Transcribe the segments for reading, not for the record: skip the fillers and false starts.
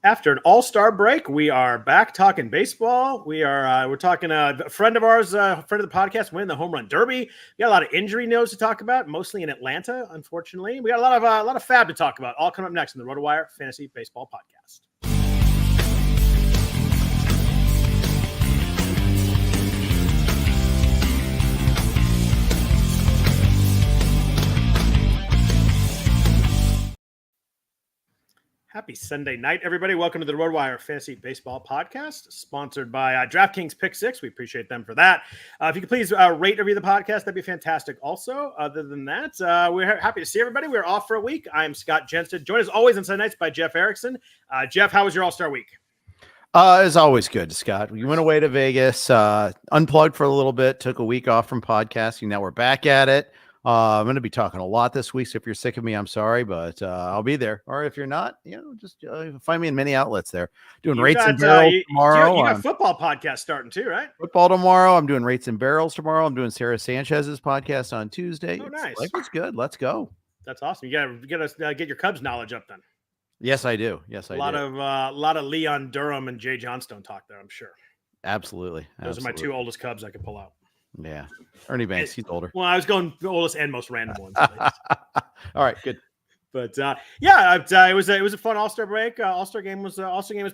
After an all-star break, we are back talking baseball. We're talking a friend of ours, friend of the podcast, winning the home run derby. We got a lot of injury news to talk about, mostly in Atlanta. Unfortunately, we got a lot of FAAB to talk about. All coming up next in the RotoWire Fantasy Baseball Podcast. Happy Sunday night, everybody. Welcome to the RotoWire Fantasy Baseball Podcast, sponsored by DraftKings PickSix. We appreciate them for that. If you could please rate and review the podcast, that'd be fantastic. Also, other than that, we're happy to see everybody. We're off for a week. I'm Scott Jenstad, joined as always on Sunday nights by Jeff Erickson. Jeff, how was your all-star week? It's always good, Scott. We went away to Vegas, unplugged for a little bit, took a week off from podcasting. Now we're back at it. I'm going to be talking a lot this week, so if you're sick of me, I'm sorry, but I'll be there. Or if you're not, just find me in many outlets there. Doing rates and barrels tomorrow. You got a football podcast starting too, right? Football tomorrow. I'm doing rates and barrels tomorrow. I'm doing Sarah Sanchez's podcast on Tuesday. Oh, nice. Life is good. Let's go. That's awesome. You got to get your Cubs knowledge up then. Yes, I do. A lot of Leon Durham and Jay Johnstone talk there, I'm sure. Absolutely. Those are my two oldest Cubs I could pull out. Yeah. Ernie Banks, he's older. Well, I was going the oldest and most random ones. All right, good. But it was a fun All-Star break. All-Star game was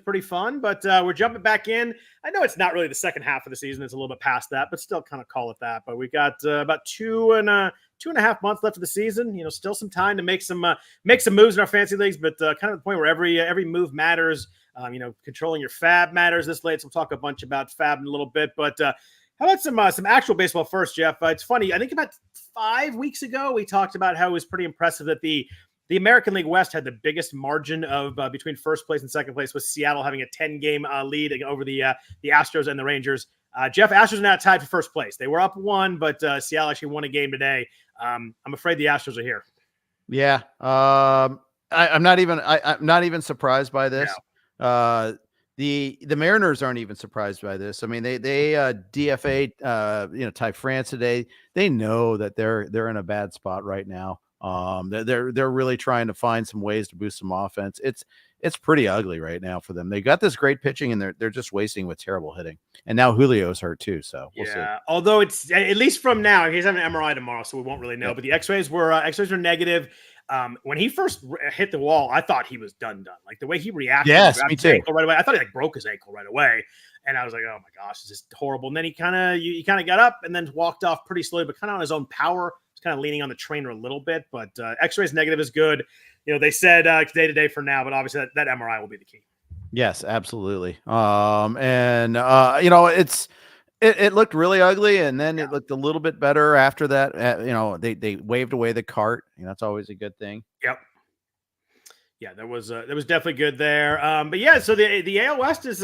pretty fun, but we're jumping back in. I know it's not really the second half of the season; it's a little bit past that, but still kind of call it that. But we got about two and a half months left of the season. Still some time to make some moves in our fantasy leagues, but kind of the point where every move matters. Controlling your FAAB matters this late. So we'll talk a bunch about FAAB in a little bit, but. How about some actual baseball first, Jeff? It's funny. I think about 5 weeks ago, we talked about how it was pretty impressive that the American League West had the biggest margin of between first place and second place, with Seattle having a 10-game lead over the Astros and the Rangers. Jeff, Astros are now tied for first place. They were up 1, but Seattle actually won a game today. I'm afraid the Astros are here. Yeah, I'm not even surprised by this. No. The Mariners aren't even surprised by this. I mean, they DFA Ty France today. They know that they're in a bad spot right now. They're really trying to find some ways to boost some offense. It's pretty ugly right now for them. They got this great pitching and they're just wasting with terrible hitting. And now Julio's hurt too, so we'll see. Although it's at least from now, he's having an MRI tomorrow, so we won't really know. Yep. But the X-rays were negative. When he first hit the wall, I thought he was done. Like the way he reacted, me too. Right away. I thought he broke his ankle right away, and I was like, "Oh my gosh, this is horrible." And then he kind of got up and then walked off pretty slowly, but kind of on his own power. He's kind of leaning on the trainer a little bit, but X-rays negative is good. They said day to day for now, but obviously that MRI will be the key. Yes, absolutely. It looked really ugly, and then it looked a little bit better after that. They waved away the cart. That's always a good thing. Yep. Yeah, that was definitely good there. But yeah, so the AL West is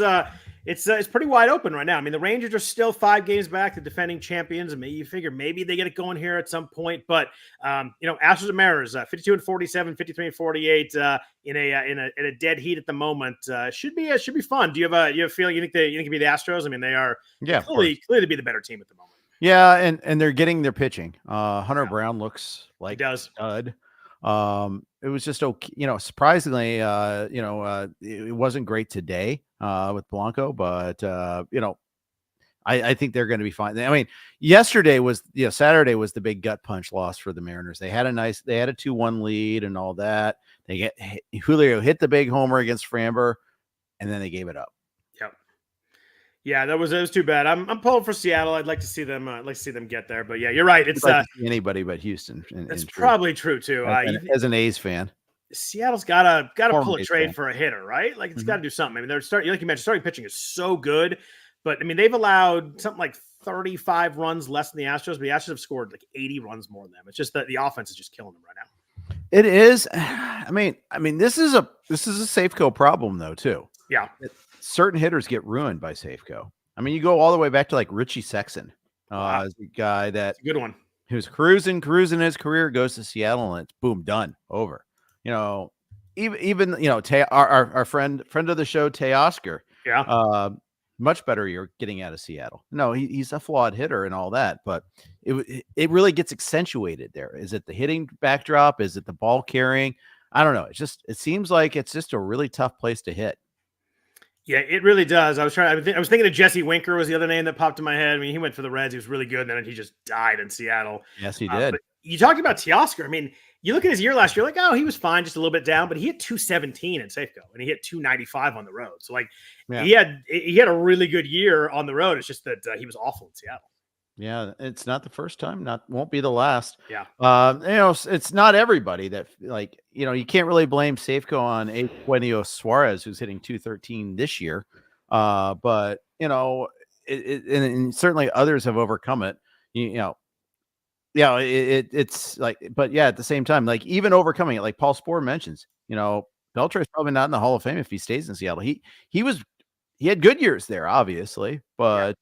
it's pretty wide open right now. I mean, the Rangers are still 5 games back, the defending champions, and you figure maybe they get it going here at some point. But Astros and Mariners, 52-47, 53-48 in a dead heat at the moment. Should be fun. Do you have a feeling you think it could be the Astros? I mean, they are clearly to be the better team at the moment. Yeah, and they're getting their pitching. Hunter Brown looks like he does. Stud. It was just okay. Surprisingly, it wasn't great today with Blanco, but I think they're going to be fine. I mean, Saturday was the big gut punch loss for the Mariners. They had a 2-1 lead and all that. Julio hit the big homer against Framber, and then they gave it up. Yep. Yeah, it was too bad. I'm pulling for Seattle. I'd like to see them. Get there, but yeah, you're right. It's anybody but Houston. That's probably true too. As an A's fan, Seattle's got to pull a trade for a hitter, right? Like it's got to do something. I mean, like you mentioned, starting pitching is so good, but I mean they've allowed something like 35 runs less than the Astros, but the Astros have scored like 80 runs more than them. It's just that the offense is just killing them right now. It is. I mean, this is a Safeco problem though too. Yeah. Certain hitters get ruined by Safeco. I mean, you go all the way back to like Richie Sexson, the guy that's a good one who's cruising his career, goes to Seattle, and it's boom, done, over. Even our friend of the show, Teoscar. Yeah. Much better you're getting out of Seattle. No, he's a flawed hitter and all that, but it really gets accentuated there. Is it the hitting backdrop? Is it the ball carrying? I don't know. It seems like it's just a really tough place to hit. Yeah, it really does. I was thinking of Jesse Winker was the other name that popped in my head. I mean, he went for the Reds. He was really good. And then he just died in Seattle. Yes, he did. But you talked about Teoscar. I mean, you look at his year last year, like, oh, he was fine, just a little bit down, but he hit 217 in Safeco and he hit 295 on the road. So like he had a really good year on the road. It's just that he was awful in Seattle. Yeah, it's not the first time, won't be the last. Yeah. It's not everybody that you can't really blame Safeco on Eugenio Suarez, who's hitting 213 this year. But and certainly others have overcome it. It's like, but yeah, at the same time, like even overcoming it, like Paul Spohr mentions, Beltre is probably not in the Hall of Fame if he stays in Seattle. He had good years there, obviously, but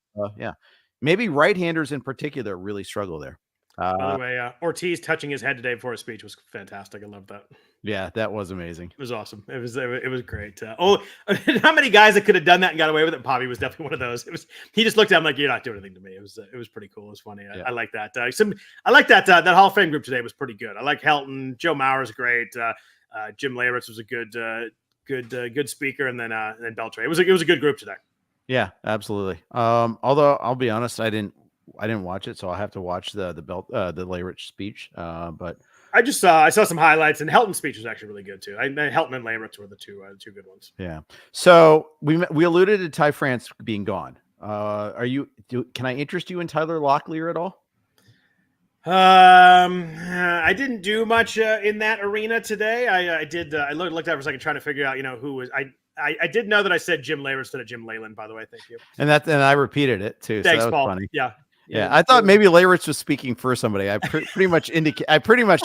maybe right-handers in particular really struggle there. By the way, Ortiz touching his head today before his speech was fantastic. I love that. Yeah, that was amazing. It was awesome. It was great. How many guys that could have done that and got away with it? Bobby was definitely one of those. He just looked at him like, you're not doing anything to me. It was pretty cool. It was funny. I like that. I like that. That Hall of Fame group today was pretty good. I like Helton. Joe Mauer's great. Jim Leyritz was a good speaker, and then Beltre. It was a good group today. Yeah, absolutely. Although I'll be honest, I didn't watch it, so I'll have to watch the Leyritz speech. But I saw some highlights, and Helton's speech was actually really good too. Helton and Leyritz were the two good ones. Yeah. So we alluded to Ty France being gone. Can I interest you in Tyler Locklear at all? I didn't do much in that arena today. I looked at it for a second trying to figure out who was I did know that I said Jim Leyritz instead of Jim Leyland, by the way. Thank you. And I repeated it too. Thanks, so that was Paul. Funny. Yeah, I thought maybe Leyritz was speaking for somebody. I pretty much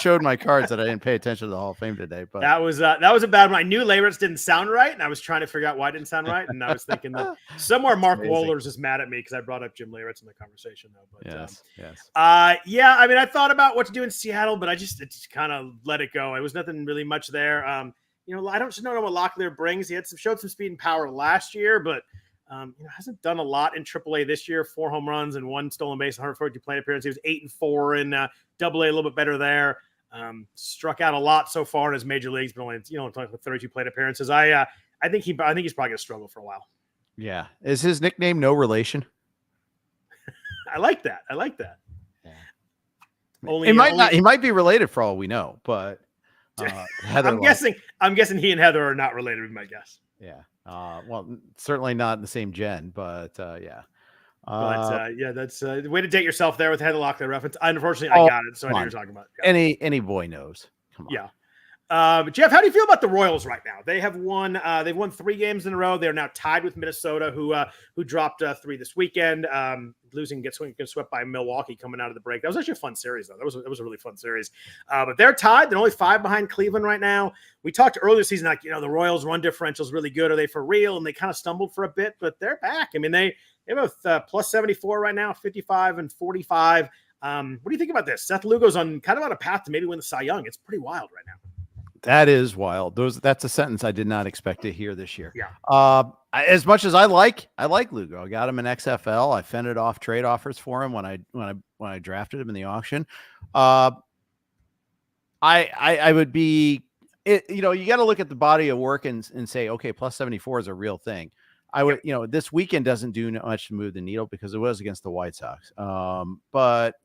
showed my cards that I didn't pay attention to the Hall of Fame today. But that was a bad one. I knew Leyritz didn't sound right, and I was trying to figure out why it didn't sound right. And I was thinking that somewhere Mark Wohlers is mad at me because I brought up Jim Leyritz in the conversation, though. But yes. Yeah. I mean, I thought about what to do in Seattle, but I just kind of let it go. It was nothing really much there. I don't know what Locklear brings. He showed some speed and power last year, but hasn't done a lot in AAA this year. 4 home runs and 1 stolen base, 142 plate appearances. He was 8-4 in AA, a little bit better there. Struck out a lot so far in his major leagues, but only 32 plate appearances. I think he's probably going to struggle for a while. Yeah, is his nickname No Relation? I like that. Yeah. He might be related for all we know, but Heather. I'm guessing he and Heather are not related. With my guess. Yeah. Well, certainly not in the same gen, but yeah. That's the way to date yourself there with Heather Locklear reference. Unfortunately, I got it, so I know what you're talking about. Yeah. Any boy knows. Come on. Yeah. But Jeff, how do you feel about the Royals right now? They have won. They've won 3 games in a row. They're now tied with Minnesota, who dropped 3 this weekend. Losing gets swept by Milwaukee coming out of the break. That was actually a fun series, though. That was a really fun series. But they're tied. They're only 5 behind Cleveland right now. We talked earlier this season, like the Royals' run differential is really good. Are they for real? And they kind of stumbled for a bit, but they're back. I mean, they have plus 74 right now, 55 and 45. What do you think about this? Seth Lugo's on a path to maybe win the Cy Young. It's pretty wild right now. That is wild. That's a sentence I did not expect to hear this year. Yeah. As much as I like Lugo, I got him in XFL. I fended off trade offers for him when I drafted him in the auction. I would be, you got to look at the body of work and say, okay, plus 74 is a real thing. I would, this weekend doesn't do much to move the needle because it was against the White Sox. But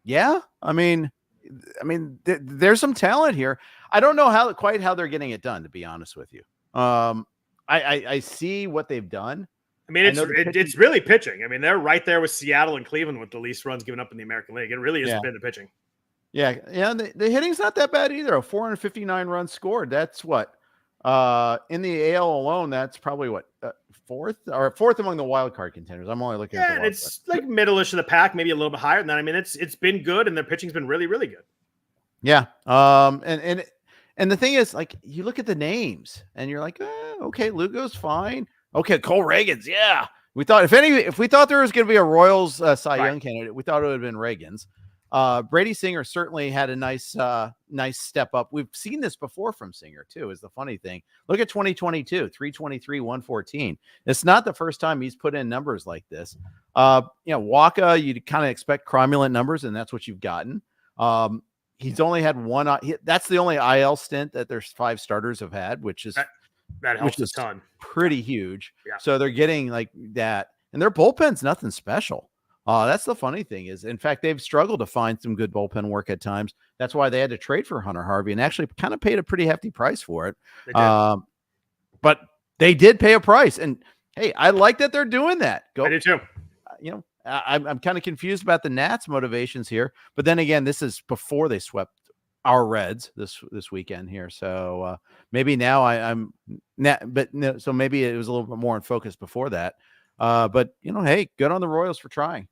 yeah, I mean, there's some talent here. I don't know how they're getting it done, to be honest with you. I see what they've done. I mean, it's really pitching. I mean, they're right there with Seattle and Cleveland with the least runs given up in the American League. It really has been the pitching. Yeah. The hitting's not that bad either. A 459 runs scored. That's what in the AL alone. That's probably what fourth among the wild card contenders. I'm only looking at the it's like middle-ish of the pack, maybe a little bit higher than that. I mean, it's been good, and their pitching's been really, really good. Yeah. And the thing is, like, you look at the names, and you're like, okay, Lugo's fine. Okay, Cole Reagans, yeah. We thought if we thought there was going to be a Royals Cy Young candidate, we thought it would have been Reagans. Brady Singer certainly had a nice step up. We've seen this before from Singer too, is the funny thing. Look at 2022, 323, 114. It's not the first time he's put in numbers like this. Waka, you'd kind of expect cromulent numbers, and that's what you've gotten. He's only had one. That's the only IL stint that there's 5 starters have had, which is That helps a ton. Pretty huge. Yeah. So they're getting like that, and their bullpen's nothing special. That's the funny thing is, in fact, they've struggled to find some good bullpen work at times. That's why they had to trade for Hunter Harvey and actually kind of paid a pretty hefty price for it. They did. But they did pay a price, and hey, I like that they're doing that. I do too. I'm kind of confused about the Nats' motivations here, but then again, this is before they swept our Reds this weekend here, so maybe now so maybe it was a little bit more in focus before that. But hey, good on the Royals for trying.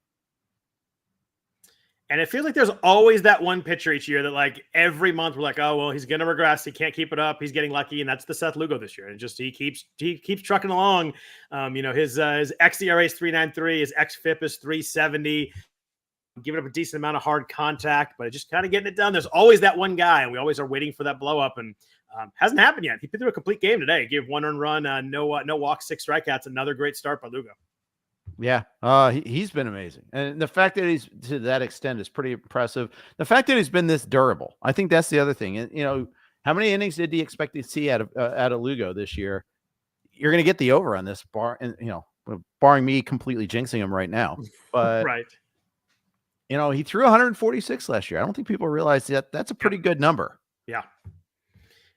And it feels like there's always that one pitcher each year that like every month we're like, oh, well, he's going to regress. He can't keep it up. He's getting lucky. And that's the Seth Lugo this year. And just, he keeps trucking along. His xERA is 3.93, his xFIP is 3.70, giving up a decent amount of hard contact, but just kind of getting it done. There's always that one guy, and we always are waiting for that blow up, and hasn't happened yet. He put through a complete game today. Gave 1 earned run, no walks, 6 strikeouts. Another great start by Lugo. Yeah, he's been amazing, and the fact that he's to that extent is pretty impressive. The fact that he's been this durable, I think that's the other thing. And how many innings did he expect to see out of Lugo this year? You're going to get the over on this barring me completely jinxing him right now, but right. He threw 146 last year. I don't think people realize that that's a pretty good number. Yeah.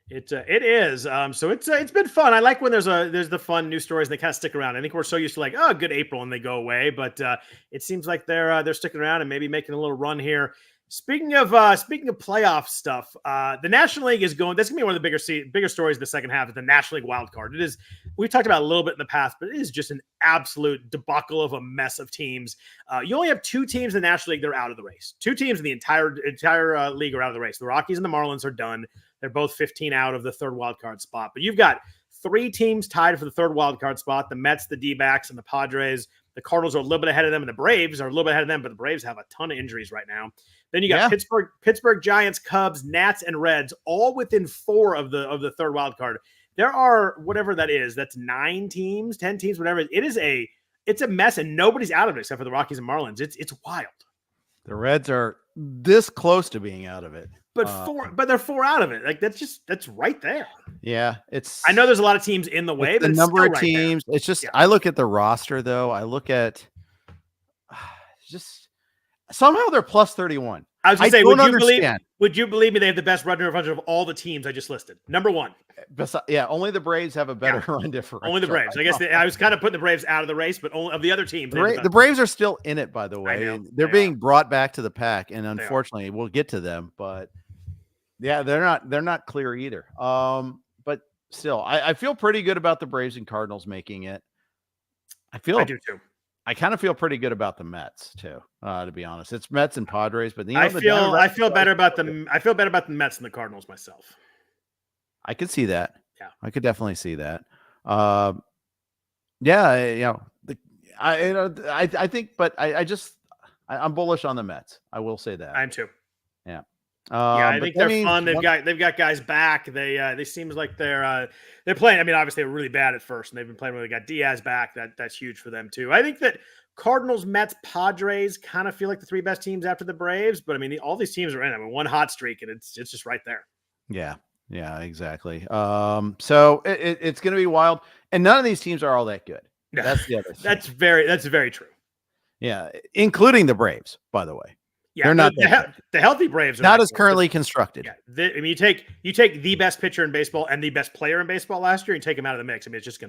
It is. So it's been fun. I like when there's the fun news stories and they kind of stick around. I think we're so used to like, oh, good April, and they go away, but it seems like they're sticking around and maybe making a little run here. Speaking of playoff stuff, the National League is going. That's gonna be one of the bigger stories in the second half. Is the National League wild card. It is. We've talked about it a little bit in the past, but it is just an absolute debacle of a mess of teams. You only have 2 teams in the National League that are out of the race. 2 teams in the entire league are out of the race. The Rockies and the Marlins are done. They're both 15 out of the third wild card spot. But you've got 3 teams tied for the third wild card spot: the Mets, the D-backs, and the Padres. The Cardinals are a little bit ahead of them, and the Braves are a little bit ahead of them, but the Braves have a ton of injuries right now. Then you got Pittsburgh Giants, Cubs, Nats, and Reds, all within 4 of the third wild card. There are whatever that is. That's 9 teams, 10 teams, whatever. It's a mess, and nobody's out of it except for the Rockies and Marlins. It's wild. The Reds are this close to being out of it. But they're 4 out of it. Like that's right there. Yeah, I know there's a lot of teams in the way, but the number of teams. There. It's just I look at the roster though. I look at just somehow they're plus 31. I was going to say, would you believe me? They have the best run differential of all the teams I just listed. Number 1. Only the Braves have a better run differential. Only the Braves. I guess I was kind of putting the Braves out of the race, but only of the other teams. The Braves are still in it, by the way. They're being brought back to the pack, and unfortunately, we'll get to them. But yeah, they're not clear either. But still, I feel pretty good about the Braves and Cardinals making it. I do too. I kind of feel pretty good about the Mets too, to be honest. It's Mets and Padres, but I feel better about the Mets than the Cardinals myself. I could see that. Yeah, I could definitely see that. I think, but I'm bullish on the Mets. I will say that. I am too. Yeah. I think they're fun. They've got guys back. They seems like they're playing. I mean, obviously they were really bad at first, and they've been playing really. They got Diaz back. That's huge for them too. I think that Cardinals, Mets, Padres kind of feel like the 3 best teams after the Braves. But I mean, all these teams are in. I mean, one hot streak, and it's just right there. Yeah, exactly. So it's going to be wild, and none of these teams are all that good. That's the other thing. That's very true. Yeah, including the Braves, by the way. Yeah, they're not the healthy Braves are not as currently constructed. Yeah, I mean, you take the best pitcher in baseball and the best player in baseball last year and take them out of the mix. I mean, it's just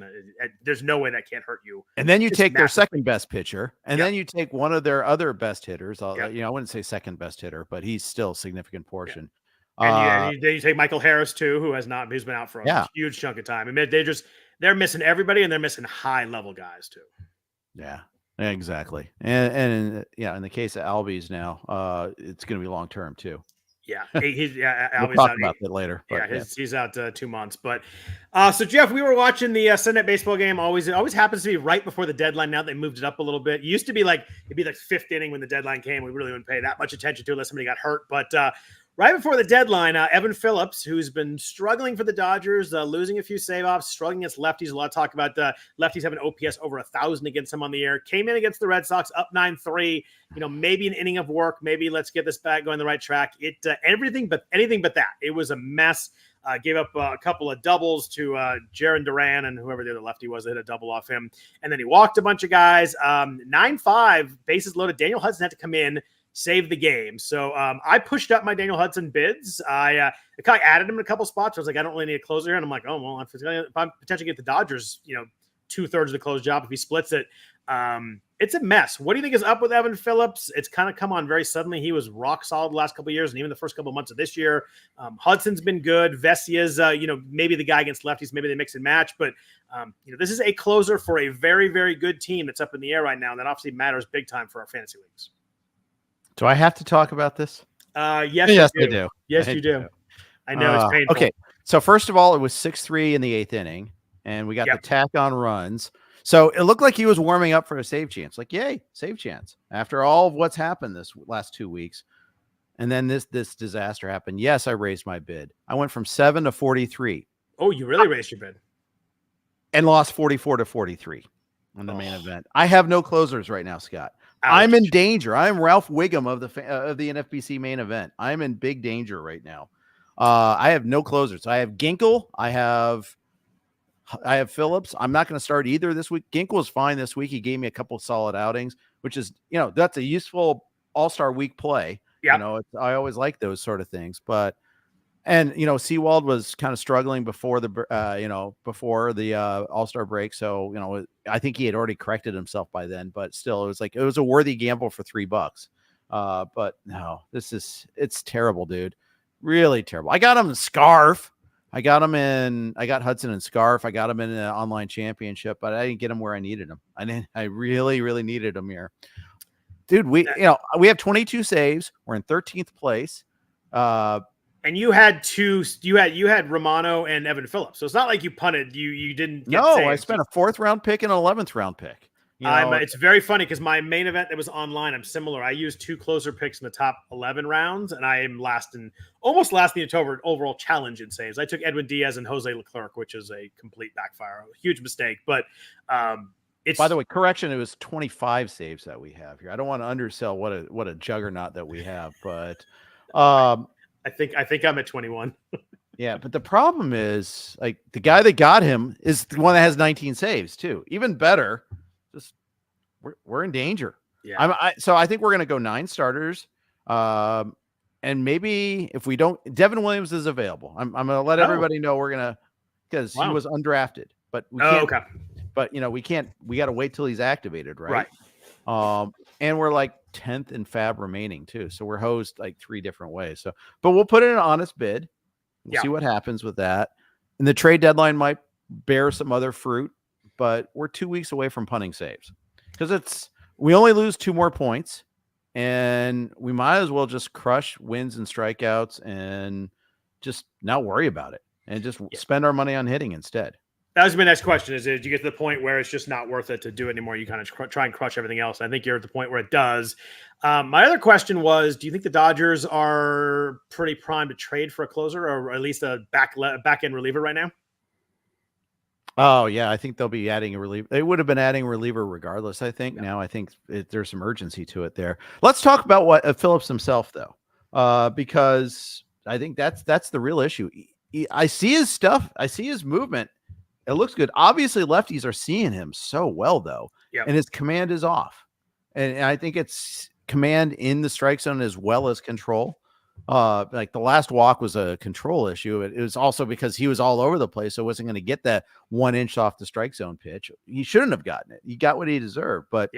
there's no way that can't hurt you. And then you take their second best pitcher, and then you take one of their other best hitters. I wouldn't say second best hitter, but he's still a significant portion. Yeah. And then you take Michael Harris too, who's been out for a huge chunk of time. I mean, they're missing everybody, and they're missing high level guys too. Yeah. Exactly. And in the case of Albies now, it's going to be long term too. Yeah. Albies we'll talk about that later. He's out 2 months. But so Jeff, we were watching the Sunday Night Baseball game. It always happens to be right before the deadline. Now they moved it up a little bit. It used to be it'd be like 5th inning when the deadline came. We really wouldn't pay that much attention to it unless somebody got hurt. But right before the deadline, Evan Phillips, who's been struggling for the Dodgers, losing a few save-offs, struggling against lefties. A lot of talk about lefties having OPS over 1,000 against him on the air. Came in against the Red Sox, up 9-3. Maybe an inning of work. Maybe let's get this back going the right track. Anything but that. It was a mess. Gave up a couple of doubles to Jaron Duran and whoever the other lefty was that hit a double off him. And then he walked a bunch of guys. 9-5, bases loaded. Daniel Hudson had to come in, save the game. So I pushed up my Daniel Hudson bids. I kind of added him in a couple spots. I was like, I don't really need a closer here. And I'm like, oh, well, if I'm potentially get the Dodgers, 2/3 of the close job, if he splits it, it's a mess. What do you think is up with Evan Phillips? It's kind of come on very suddenly. He was rock solid the last couple of years, and even the first couple of months of this year. Hudson's been good. Vesia's, maybe the guy against lefties, maybe they mix and match. But, this is a closer for a very, very good team that's up in the air right now, and that obviously matters big time for our fantasy leagues. Do I have to talk about this? Yes, I do. Yes, you do. I know it's painful. Okay, so first of all, it was 6-3 in the 8th inning, and we got the tack on runs. So it looked like he was warming up for a save chance. Like, yay, save chance. After all of what's happened this last 2 weeks. And then this disaster happened. Yes, I raised my bid. I went from 7 to 43. Oh, you really raised your bid. And lost 44 to 43 on the main event. I have no closers right now, Scott. Ouch. I'm in danger. I'm Ralph Wiggum of the NFBC main event. I'm in big danger right now. I have no closers. I have Ginkel. I have Phillips. I'm not going to start either this week. Ginkel was fine this week. He gave me a couple of solid outings, which is, that's a useful all-star week play. Yeah. I always like those sort of things, Seawald was kind of struggling before the all-star break. So, I think he had already corrected himself by then, but still it was a worthy gamble for $3. But no, it's terrible, dude. Really terrible. I got him in Scarf. I got Hudson and Scarf. I got him in an online championship, but I didn't get him where I needed him. I really, really needed him here. Dude, we have 22 saves. We're in 13th place. And you had you had Romano and Evan Phillips. So it's not like you punted. You didn't get saved. saved. I spent a 4th round pick and an 11th round pick. It's very funny because my main event that was online, I'm similar. I used 2 closer picks in the top 11 rounds, and I am almost last in the overall challenge in saves. I took Edwin Diaz and Jose Leclerc, which is a complete backfire, a huge mistake. But by the way, correction, it was 25 saves that we have here. I don't want to undersell what a juggernaut that we have, but I think I'm at 21. Yeah, but the problem is, like, the guy that got him is the one that has 19 saves too. Even better. Just we're in danger. Yeah. So I think we're going to go 9 starters. And maybe if we don't, Devin Williams is available. I'm going to let everybody know because he was undrafted, but we can't. Okay. But we got to wait till he's activated. Right. And we're like 10th in FAAB remaining too. So we're hosed like 3 different ways. So, but we'll put in an honest bid. We'll see what happens with that. And the trade deadline might bear some other fruit, but we're 2 weeks away from punting saves because we only lose 2 more points, and we might as well just crush wins and strikeouts and just not worry about it and just spend our money on hitting instead. That was my next question. Is you get to the point where it's just not worth it to do it anymore? You kind of try and crush everything else. I think you're at the point where it does. My other question was, do you think the Dodgers are pretty primed to trade for a closer or at least a back end reliever right now? Oh, yeah. I think they'll be adding a reliever. They would have been adding a reliever regardless, I think. Yeah. Now, I think there's some urgency to it there. Let's talk about what Phillips himself, though, because I think that's the real issue. I see his stuff. I see his movement. It looks good. Obviously, lefties are seeing him so well, though, and his command is off. And I think it's command in the strike zone as well as control. Like the last walk was a control issue. It was also because he was all over the place, so wasn't going to get that 1 inch off the strike zone pitch. He shouldn't have gotten it. He got what he deserved. But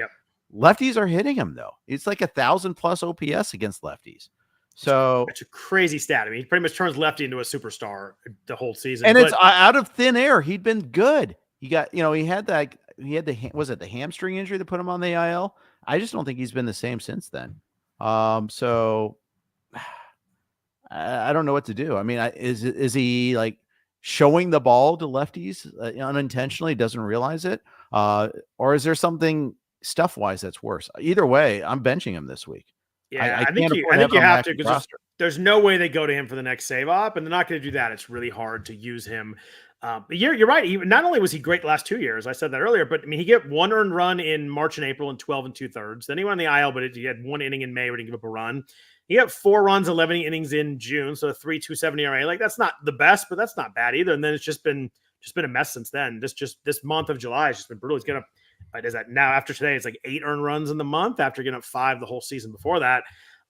lefties are hitting him, though. It's like 1,000+ OPS against lefties. So it's a crazy stat. I mean, he pretty much turns lefty into a superstar the whole season. And it's out of thin air. He'd been good. He got, he had the hamstring injury that put him on the IL. I just don't think he's been the same since then. So I don't know what to do. I mean, is he like showing the ball to lefties unintentionally, doesn't realize it? Or is there something stuff wise that's worse? Either way, I'm benching him this week. Yeah, I think you have to, because there's no way they go to him for the next save op, and they're not going to do that. It's really hard to use him. But you're right. Not only was he great the last 2 years, I said that earlier, but I mean, he get 1 earned run in March and April and 12 2/3. Then he went on the IL, but he had 1 inning in May where he didn't give up a run. He got 4 runs, 11 innings in June, so a 3.27 ERA. Like that's not the best, but that's not bad either. And then it's just been a mess since then. This month of July has just been brutal. He's getting up. Is that now after today? It's like 8 earned runs in the month after getting up 5 the whole season before that.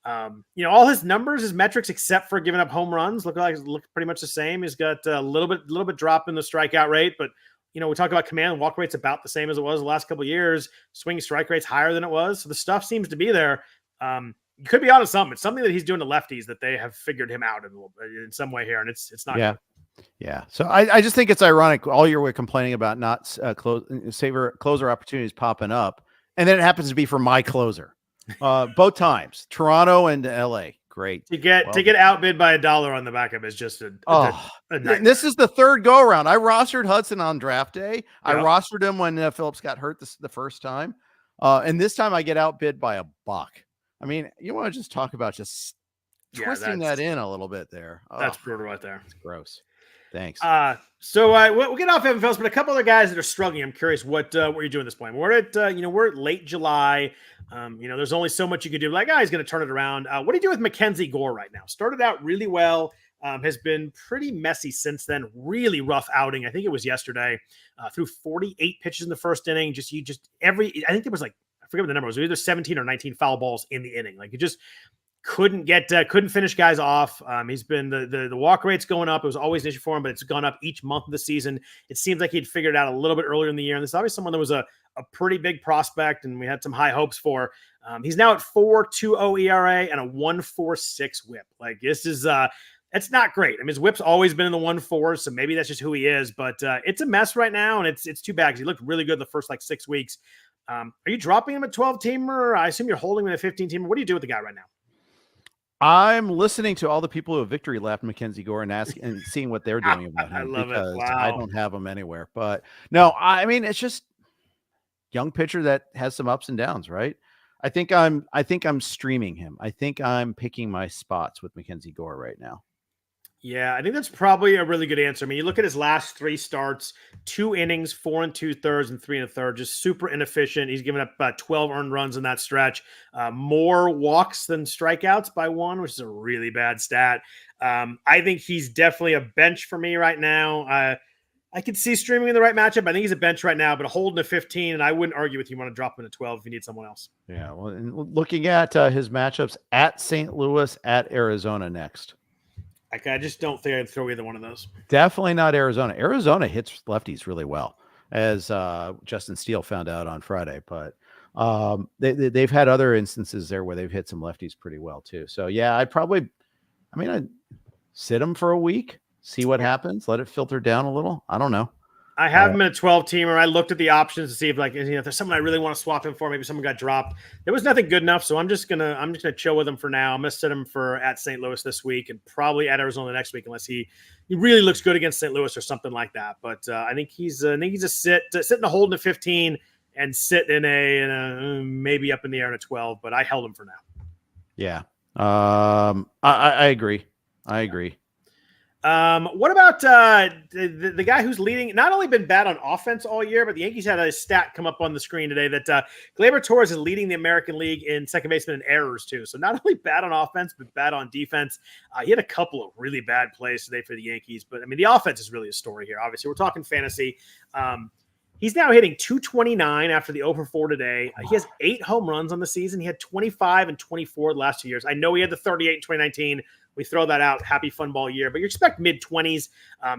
All his numbers, his metrics, except for giving up home runs, look pretty much the same. He's got a little bit drop in the strikeout rate, but we talk about command and walk rate's about the same as it was the last couple of years. Swing strike rate's higher than it was, so the stuff seems to be there. You could be onto something. It's something that he's doing to lefties that they have figured him out in some way here, and it's not. Yeah. Good. Yeah. So I just think it's ironic all year we're complaining about not closer opportunities popping up, and then it happens to be for my closer. Both times, Toronto and LA. Great. To get outbid by $1 on the backup is just a this is the third go around. I rostered Hudson on draft day. Yep. I rostered him when Phillips got hurt the first time. And this time I get outbid by $1. I mean, you want to just talk about just twisting that in a little bit there. That's brutal right there. It's gross. Thanks. So we'll get off Evan Phillips, but a couple other guys that are struggling. I'm curious what you're doing at this point. We're at we're at late July. There's only so much you can do. Like, he's going to turn it around. What do you do with Mackenzie Gore right now? Started out really well. Has been pretty messy since then. Really rough outing. I think it was yesterday. Threw 48 pitches in the first inning. I think there was I forget what the number was. It was either 17 or 19 foul balls in the inning. Like, it just couldn't finish guys off. He's been the walk rate's going up. It was always an issue for him, but it's gone up each month of the season. It seems like he'd figured it out a little bit earlier in the year. And this is obviously someone that was a pretty big prospect, and we had some high hopes for. He's now at 4.20 ERA and a 1.46 whip. Like, this is it's not great. I mean, his whip's always been in the 1.4s, so maybe that's just who he is. But it's a mess right now, and it's too bad because he looked really good the first 6 weeks. Are you dropping him at 12-teamer? I assume you're holding him at a 15-teamer. What do you do with the guy right now? I'm listening to all the people who have victory lapped Mackenzie Gore and seeing what they're doing about him. I love it. Wow. I don't have him anywhere. But no, I mean, it's just young pitcher that has some ups and downs, right? I think I'm streaming him. I think I'm picking my spots with Mackenzie Gore right now. Yeah, I think that's probably a really good answer. I mean, you look at his last 3 starts, 2 innings, 4 2/3 and 3 1/3, just super inefficient. He's given up about 12 earned runs in that stretch, more walks than strikeouts by 1, which is a really bad stat. I think he's definitely a bench for me right now. I could see streaming in the right matchup. I think he's a bench right now, but holding a 15, and I wouldn't argue with you want to drop him to 12 if you need someone else. Yeah, well, and looking at his matchups at St. Louis, at Arizona next. I just don't think I'd throw either one of those. Definitely not Arizona. Arizona hits lefties really well, as Justin Steele found out on Friday. But they've had other instances there where they've hit some lefties pretty well too. So yeah, I'd sit him for a week, see what happens, let it filter down a little. I don't know. I have him in a 12-teamer. I looked at the options to see if if there's someone I really want to swap him for. Maybe someone got dropped. There was nothing good enough, so I'm just gonna chill with him for now. I'm gonna sit him for at St. Louis this week and probably at Arizona next week, unless he really looks good against St. Louis or something like that. But I think he's a sit in a hold in a 15 and sit in a maybe up in the air in a 12. But I held him for now. Yeah, I agree. What about the guy who's leading? Not only been bad on offense all year, but the Yankees had a stat come up on the screen today that Gleyber Torres is leading the American League in second baseman in errors too. So not only bad on offense, but bad on defense. He had a couple of really bad plays today for the Yankees, but I mean the offense is really a story here. Obviously, we're talking fantasy. He's now hitting 229 after the 0-for-4 today. He has 8 home runs on the season. He had 25 and 24 the last 2 years. I know he had the 38 in 2019. We throw that out. Happy fun ball year, but you expect mid-20s.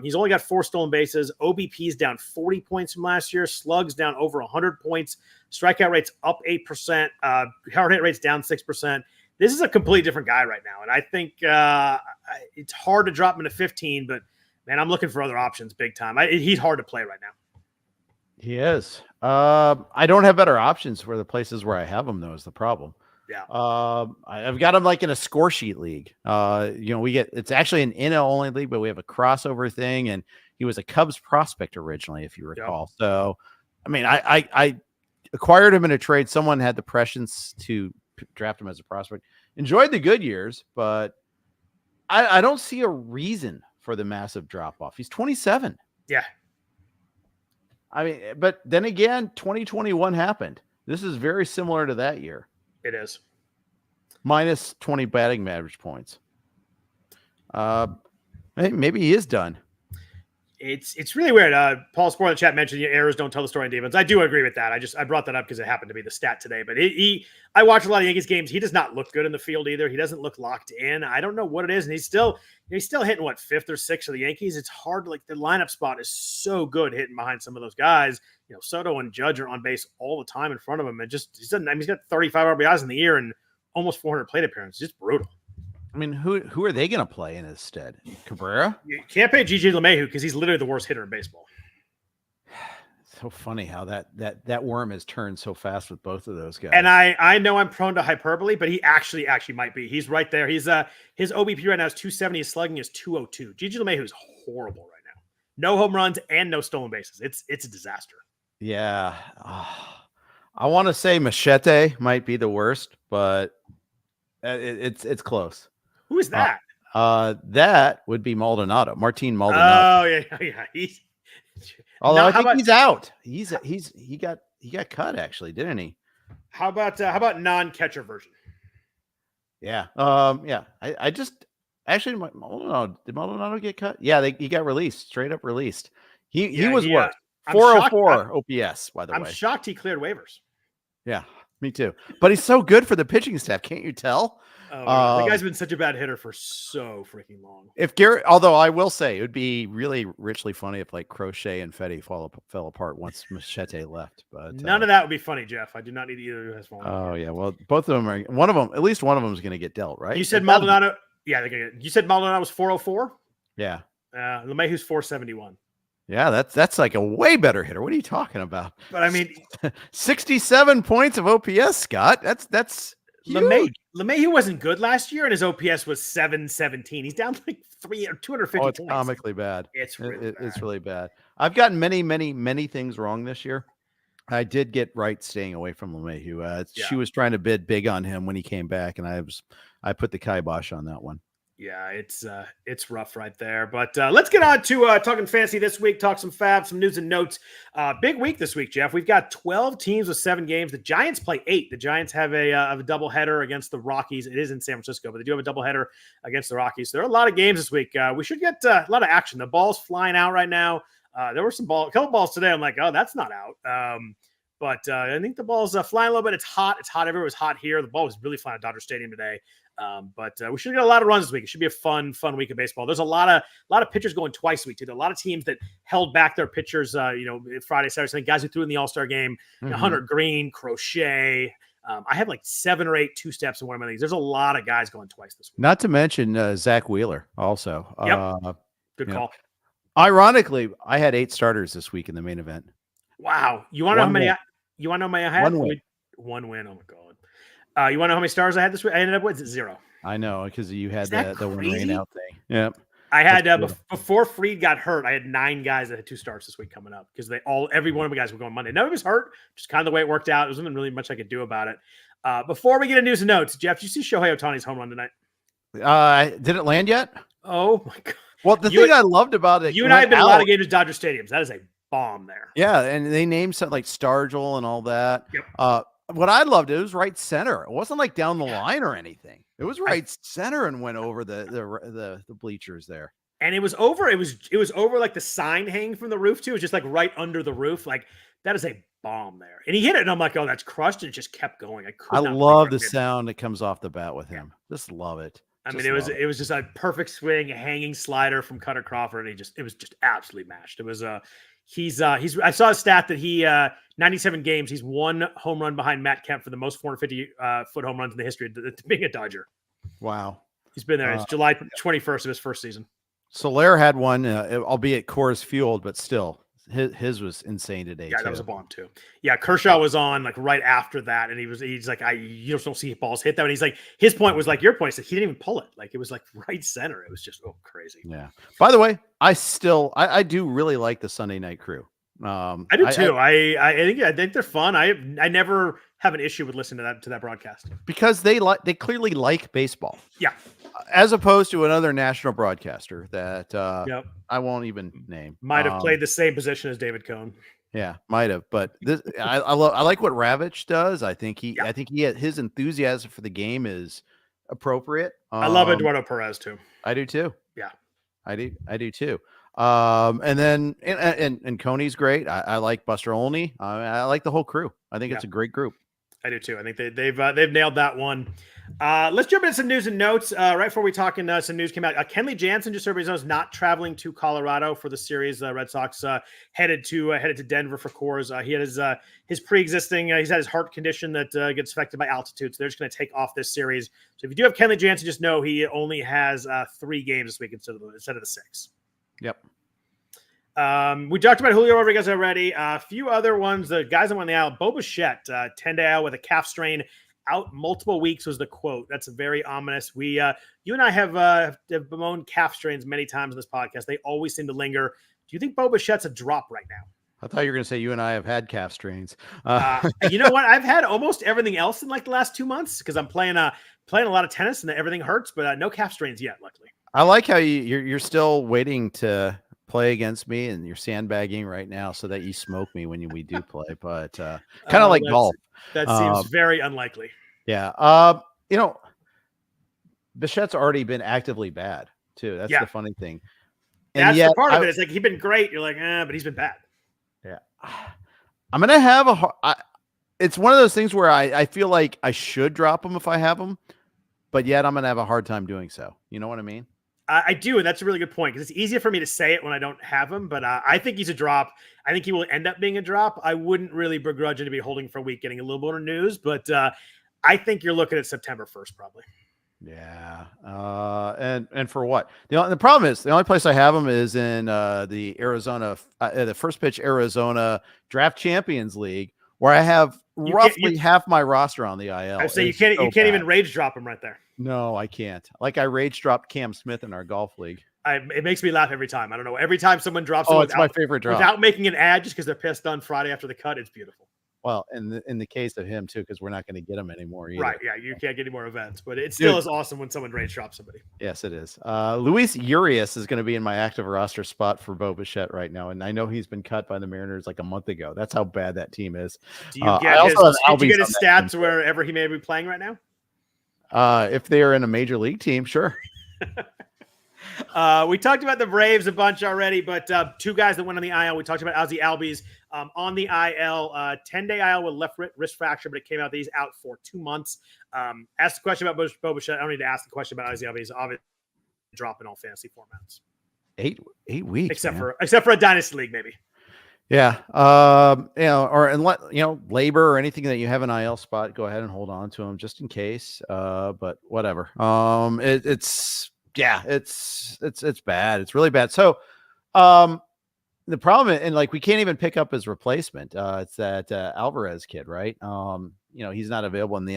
He's only got 4 stolen bases. OBP's down 40 points from last year. Slugs down over 100 points. Strikeout rate's up 8%. Hard hit rate's down 6%. This is a completely different guy right now, and I think it's hard to drop him to 15, but, man, I'm looking for other options big time. He's hard to play right now. He is. I don't have better options for the places where I have him, though, is the problem. Yeah. I've got him in a score sheet league. It's actually an NL only league, but we have a crossover thing, and he was a Cubs prospect originally, if you recall. Yep. So, I mean, I acquired him in a trade. Someone had the prescience to draft him as a prospect. Enjoyed the good years, but I don't see a reason for the massive drop off. He's 27. Yeah. I mean, but then again, 2021 happened. This is very similar to that year. It is. minus 20 batting average points. Maybe he is done. It's really weird. Paul Spore in the chat mentioned errors don't tell the story on defense. I do agree with that. I brought that up because it happened to be the stat today. But I watch a lot of Yankees games. He does not look good in the field either. He doesn't look locked in. I don't know what it is, and he's still hitting what, 5th or 6th of the Yankees. It's hard. Like the lineup spot is so good hitting behind some of those guys. Soto and Judge are on base all the time in front of him, and he's got 35 RBIs in the year and almost 400 plate appearances. Just brutal. I mean, who are they going to play in his stead? Cabrera? You can't pay Gigi LeMahieu because he's literally the worst hitter in baseball. So funny how that worm has turned so fast with both of those guys. And I know I'm prone to hyperbole, but he actually might be. He's right there. He's his OBP right now is 270. His slugging is 202. Gigi LeMahieu is horrible right now. No home runs and no stolen bases. It's a disaster. Yeah. I want to say Bichette might be the worst, but it's close. Who is that? That would be Martin Maldonado. Oh yeah. Although I think he's out. He got cut actually, didn't he? How about non-catcher version? Yeah. Yeah. I just actually Maldonado, did Maldonado get cut? Yeah, he got released, straight up released. He was worse. 404 OPS, by the way. I'm shocked he cleared waivers. Yeah, me too. But he's so good for the pitching staff, can't you tell? The guy's been such a bad hitter for so freaking long. Although I will say it would be really richly funny if like Crochet and Fetty fell apart once Bichette left. But none of that would be funny, Jeff. I do not need either of his fallen. Oh yeah, well both of them are. At least one of them is going to get dealt, right? You said Maldonado. Yeah, you said Maldonado was 404. Yeah. LeMahieu's 471. Yeah, that's like a way better hitter. What are you talking about? But I mean, 67 points of OPS, Scott. That's LeMahieu wasn't good last year, and his OPS was 717. He's down like 250 points. It's comically bad. It's really bad. I've gotten many things wrong this year. I did get right staying away from LeMahieu. She was trying to bid big on him when he came back, and I put the kibosh on that one. Yeah, it's rough right there. But let's get on to talking fantasy this week, talk some FAAB, some news and notes. Big week this week, Jeff. We've got 12 teams with 7 games. The Giants play 8. The Giants have a doubleheader against the Rockies. It is in San Francisco, but they do have a doubleheader against the Rockies. So there are a lot of games this week. We should get a lot of action. The ball's flying out right now. There were a couple balls today. I'm like, oh, that's not out. But I think the ball's flying a little bit. It's hot. It's hot everywhere. It was hot here. The ball was really flying at Dodger Stadium today. But we should get a lot of runs this week. It should be a fun week of baseball. There's a lot of pitchers going twice a week too. There are a lot of teams that held back their pitchers. Friday, Saturday, Sunday. Guys who threw in the All-Star game. Hunter Green, Crochet. I have like 7 or 8 2-steps in one of my leagues. There's a lot of guys going twice this week. Not to mention Zach Wheeler also. Yep. Good call. Ironically, I had 8 starters this week in the main event. Wow. You want to know how many? You want to know how many I had? One win. Oh my god. You want to know how many stars I had this week? I ended up with 0. I know, because you had the one rain out thing. Yep. I had before Fried got hurt, I had 9 guys that had 2 starts this week coming up because every one of the guys were going Monday. Nobody was hurt, just kind of the way it worked out. There wasn't really much I could do about it. Before we get into news and notes, Jeff, did you see Shohei Ohtani's home run tonight? Did it land yet? Oh my god! Well, the thing I loved about it, you and I have been a lot of games at Dodger Stadiums. That is a bomb there. Yeah, and they named something like Stargell and all that. Yep. What I loved, it was right center. It wasn't like down the line or anything. It was right center and went over the bleachers there. And it was over. It was over like the sign hanging from the roof too. It was just like right under the roof. Like that is a bomb there. And he hit it, and I'm like, oh, that's crushed. And it just kept going. I love the sound that comes off the bat with him. Just love it. I mean, it was just a perfect swing, a hanging slider from Cutter Crawford, and it was just absolutely mashed. It was I saw a stat that he 97 games, he's 1 home run behind Matt Kemp for the most 450 foot home runs in the history of being a Dodger. Wow. He's been there. It's July 21st of his first season. Soler had one, albeit Coors fueled, but still. His was insane today. Yeah, too. That was a bomb too. Yeah, Kershaw was on like right after that, and he's like, you just don't see balls hit that. And he's like, his point was like your point. He didn't even pull it. Like it was like right center. It was just crazy. Yeah. By the way, I do really like the Sunday Night Crew. I do too. I think they're fun. I never have an issue with listening to that broadcast because they clearly like baseball. Yeah. as opposed to another national broadcaster that Yep. I won't even name. Might have played the same position as David Cohn. Yeah, might have, but this I like what Ravitch does. I think his enthusiasm for the game is appropriate. I love Eduardo Perez too. I do too. Yeah, I do too. And then and Coney's great. I like Buster Olney. I like the whole crew. I think it's a great group. I do too. I think they've nailed that one. Let's jump into some news and notes. Right before we talk, some news came out. Kenley Jansen, just so everybody knows, not traveling to Colorado for the series. Red Sox headed to Denver for Coors. He had his pre-existing. He's had his heart condition that gets affected by altitude, so they're just going to take off this series. So if you do have Kenley Jansen, just know he only has 3 games this week instead of the 6. Yep. We talked about Julio Rodriguez already. A few other ones. The guys that went on the IL. Bo Bichette, 10-day IL with a calf strain, out multiple weeks was the quote. That's very ominous. You and I have bemoaned calf strains many times in this podcast. They always seem to linger. Do you think Bo Bichette's a drop right now? I thought you were going to say you and I have had calf strains. You know what? I've had almost everything else in like the last 2 months because I'm playing a lot of tennis and everything hurts, but no calf strains yet, luckily. I like how you're still waiting to play against me, and you're sandbagging right now so that you smoke me when we do play, but kind of like golf. That seems very unlikely. Yeah. Bichette's already been actively bad too. That's the funny thing. And that's the part of it. It's like he's been great. You're like, but he's been bad. Yeah. I'm going to have it's one of those things where I feel like I should drop him if I have him, but yet I'm going to have a hard time doing so. You know what I mean? I do, and that's a really good point because it's easier for me to say it when I don't have him, but I think he's a drop. I think he will end up being a drop. I wouldn't really begrudge him to be holding for a week, getting a little bit of news, but I think you're looking at September 1st probably. Yeah. And for what? The problem is the only place I have him is in the Arizona, the First Pitch Arizona Draft Champions League, where I have roughly half my roster on the IL. I say you can't even rage drop him right there. No, I can't. Like I rage dropped Cam Smith in our golf league. It makes me laugh every time. I don't know. Every time someone drops, it's my favorite drop without making an ad, just because they're pissed on Friday after the cut. It's beautiful. Well, in the case of him too, because we're not going to get him anymore either. Right? Yeah, you can't get any more events, but it still is awesome when someone rage drops somebody. Yes, it is. Luis Urias is going to be in my active roster spot for Bo Bichette right now, and I know he's been cut by the Mariners like a month ago. That's how bad that team is. Do you get his stats wherever he may be playing right now? If they are in a major league team, sure. We talked about the Braves a bunch already, but 2 guys that went on the IL. We talked about Ozzie Albies on the IL, 10-day IL with left wrist fracture, but it came out that he's out for 2 months. Asked the question about Bo Bichette. I don't need to ask the question about Ozzie Albies. Obviously, drop in all fantasy formats. 8 weeks, except for a dynasty league, maybe. Yeah. Gleyber or anything that you have an IL spot, go ahead and hold on to him just in case. But whatever. It's bad. It's really bad. So, the problem, and like, we can't even pick up his replacement. It's that Alvarez kid, right? He's not available in the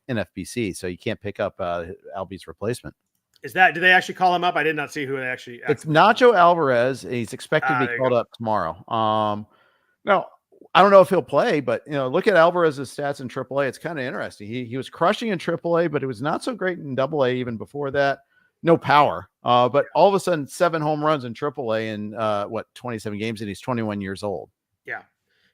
NFBC, so you can't pick up Albies' replacement. Did they actually call him up? I did not see who they actually. It's Nacho Alvarez. He's expected to be called up tomorrow. Now, I don't know if he'll play, but look at Alvarez's stats in AAA. It's kind of interesting. He was crushing in AAA, but it was not so great in AA even before that. No power, but all of a sudden 7 home runs in AAA in 27 games, and he's 21 years old. Yeah.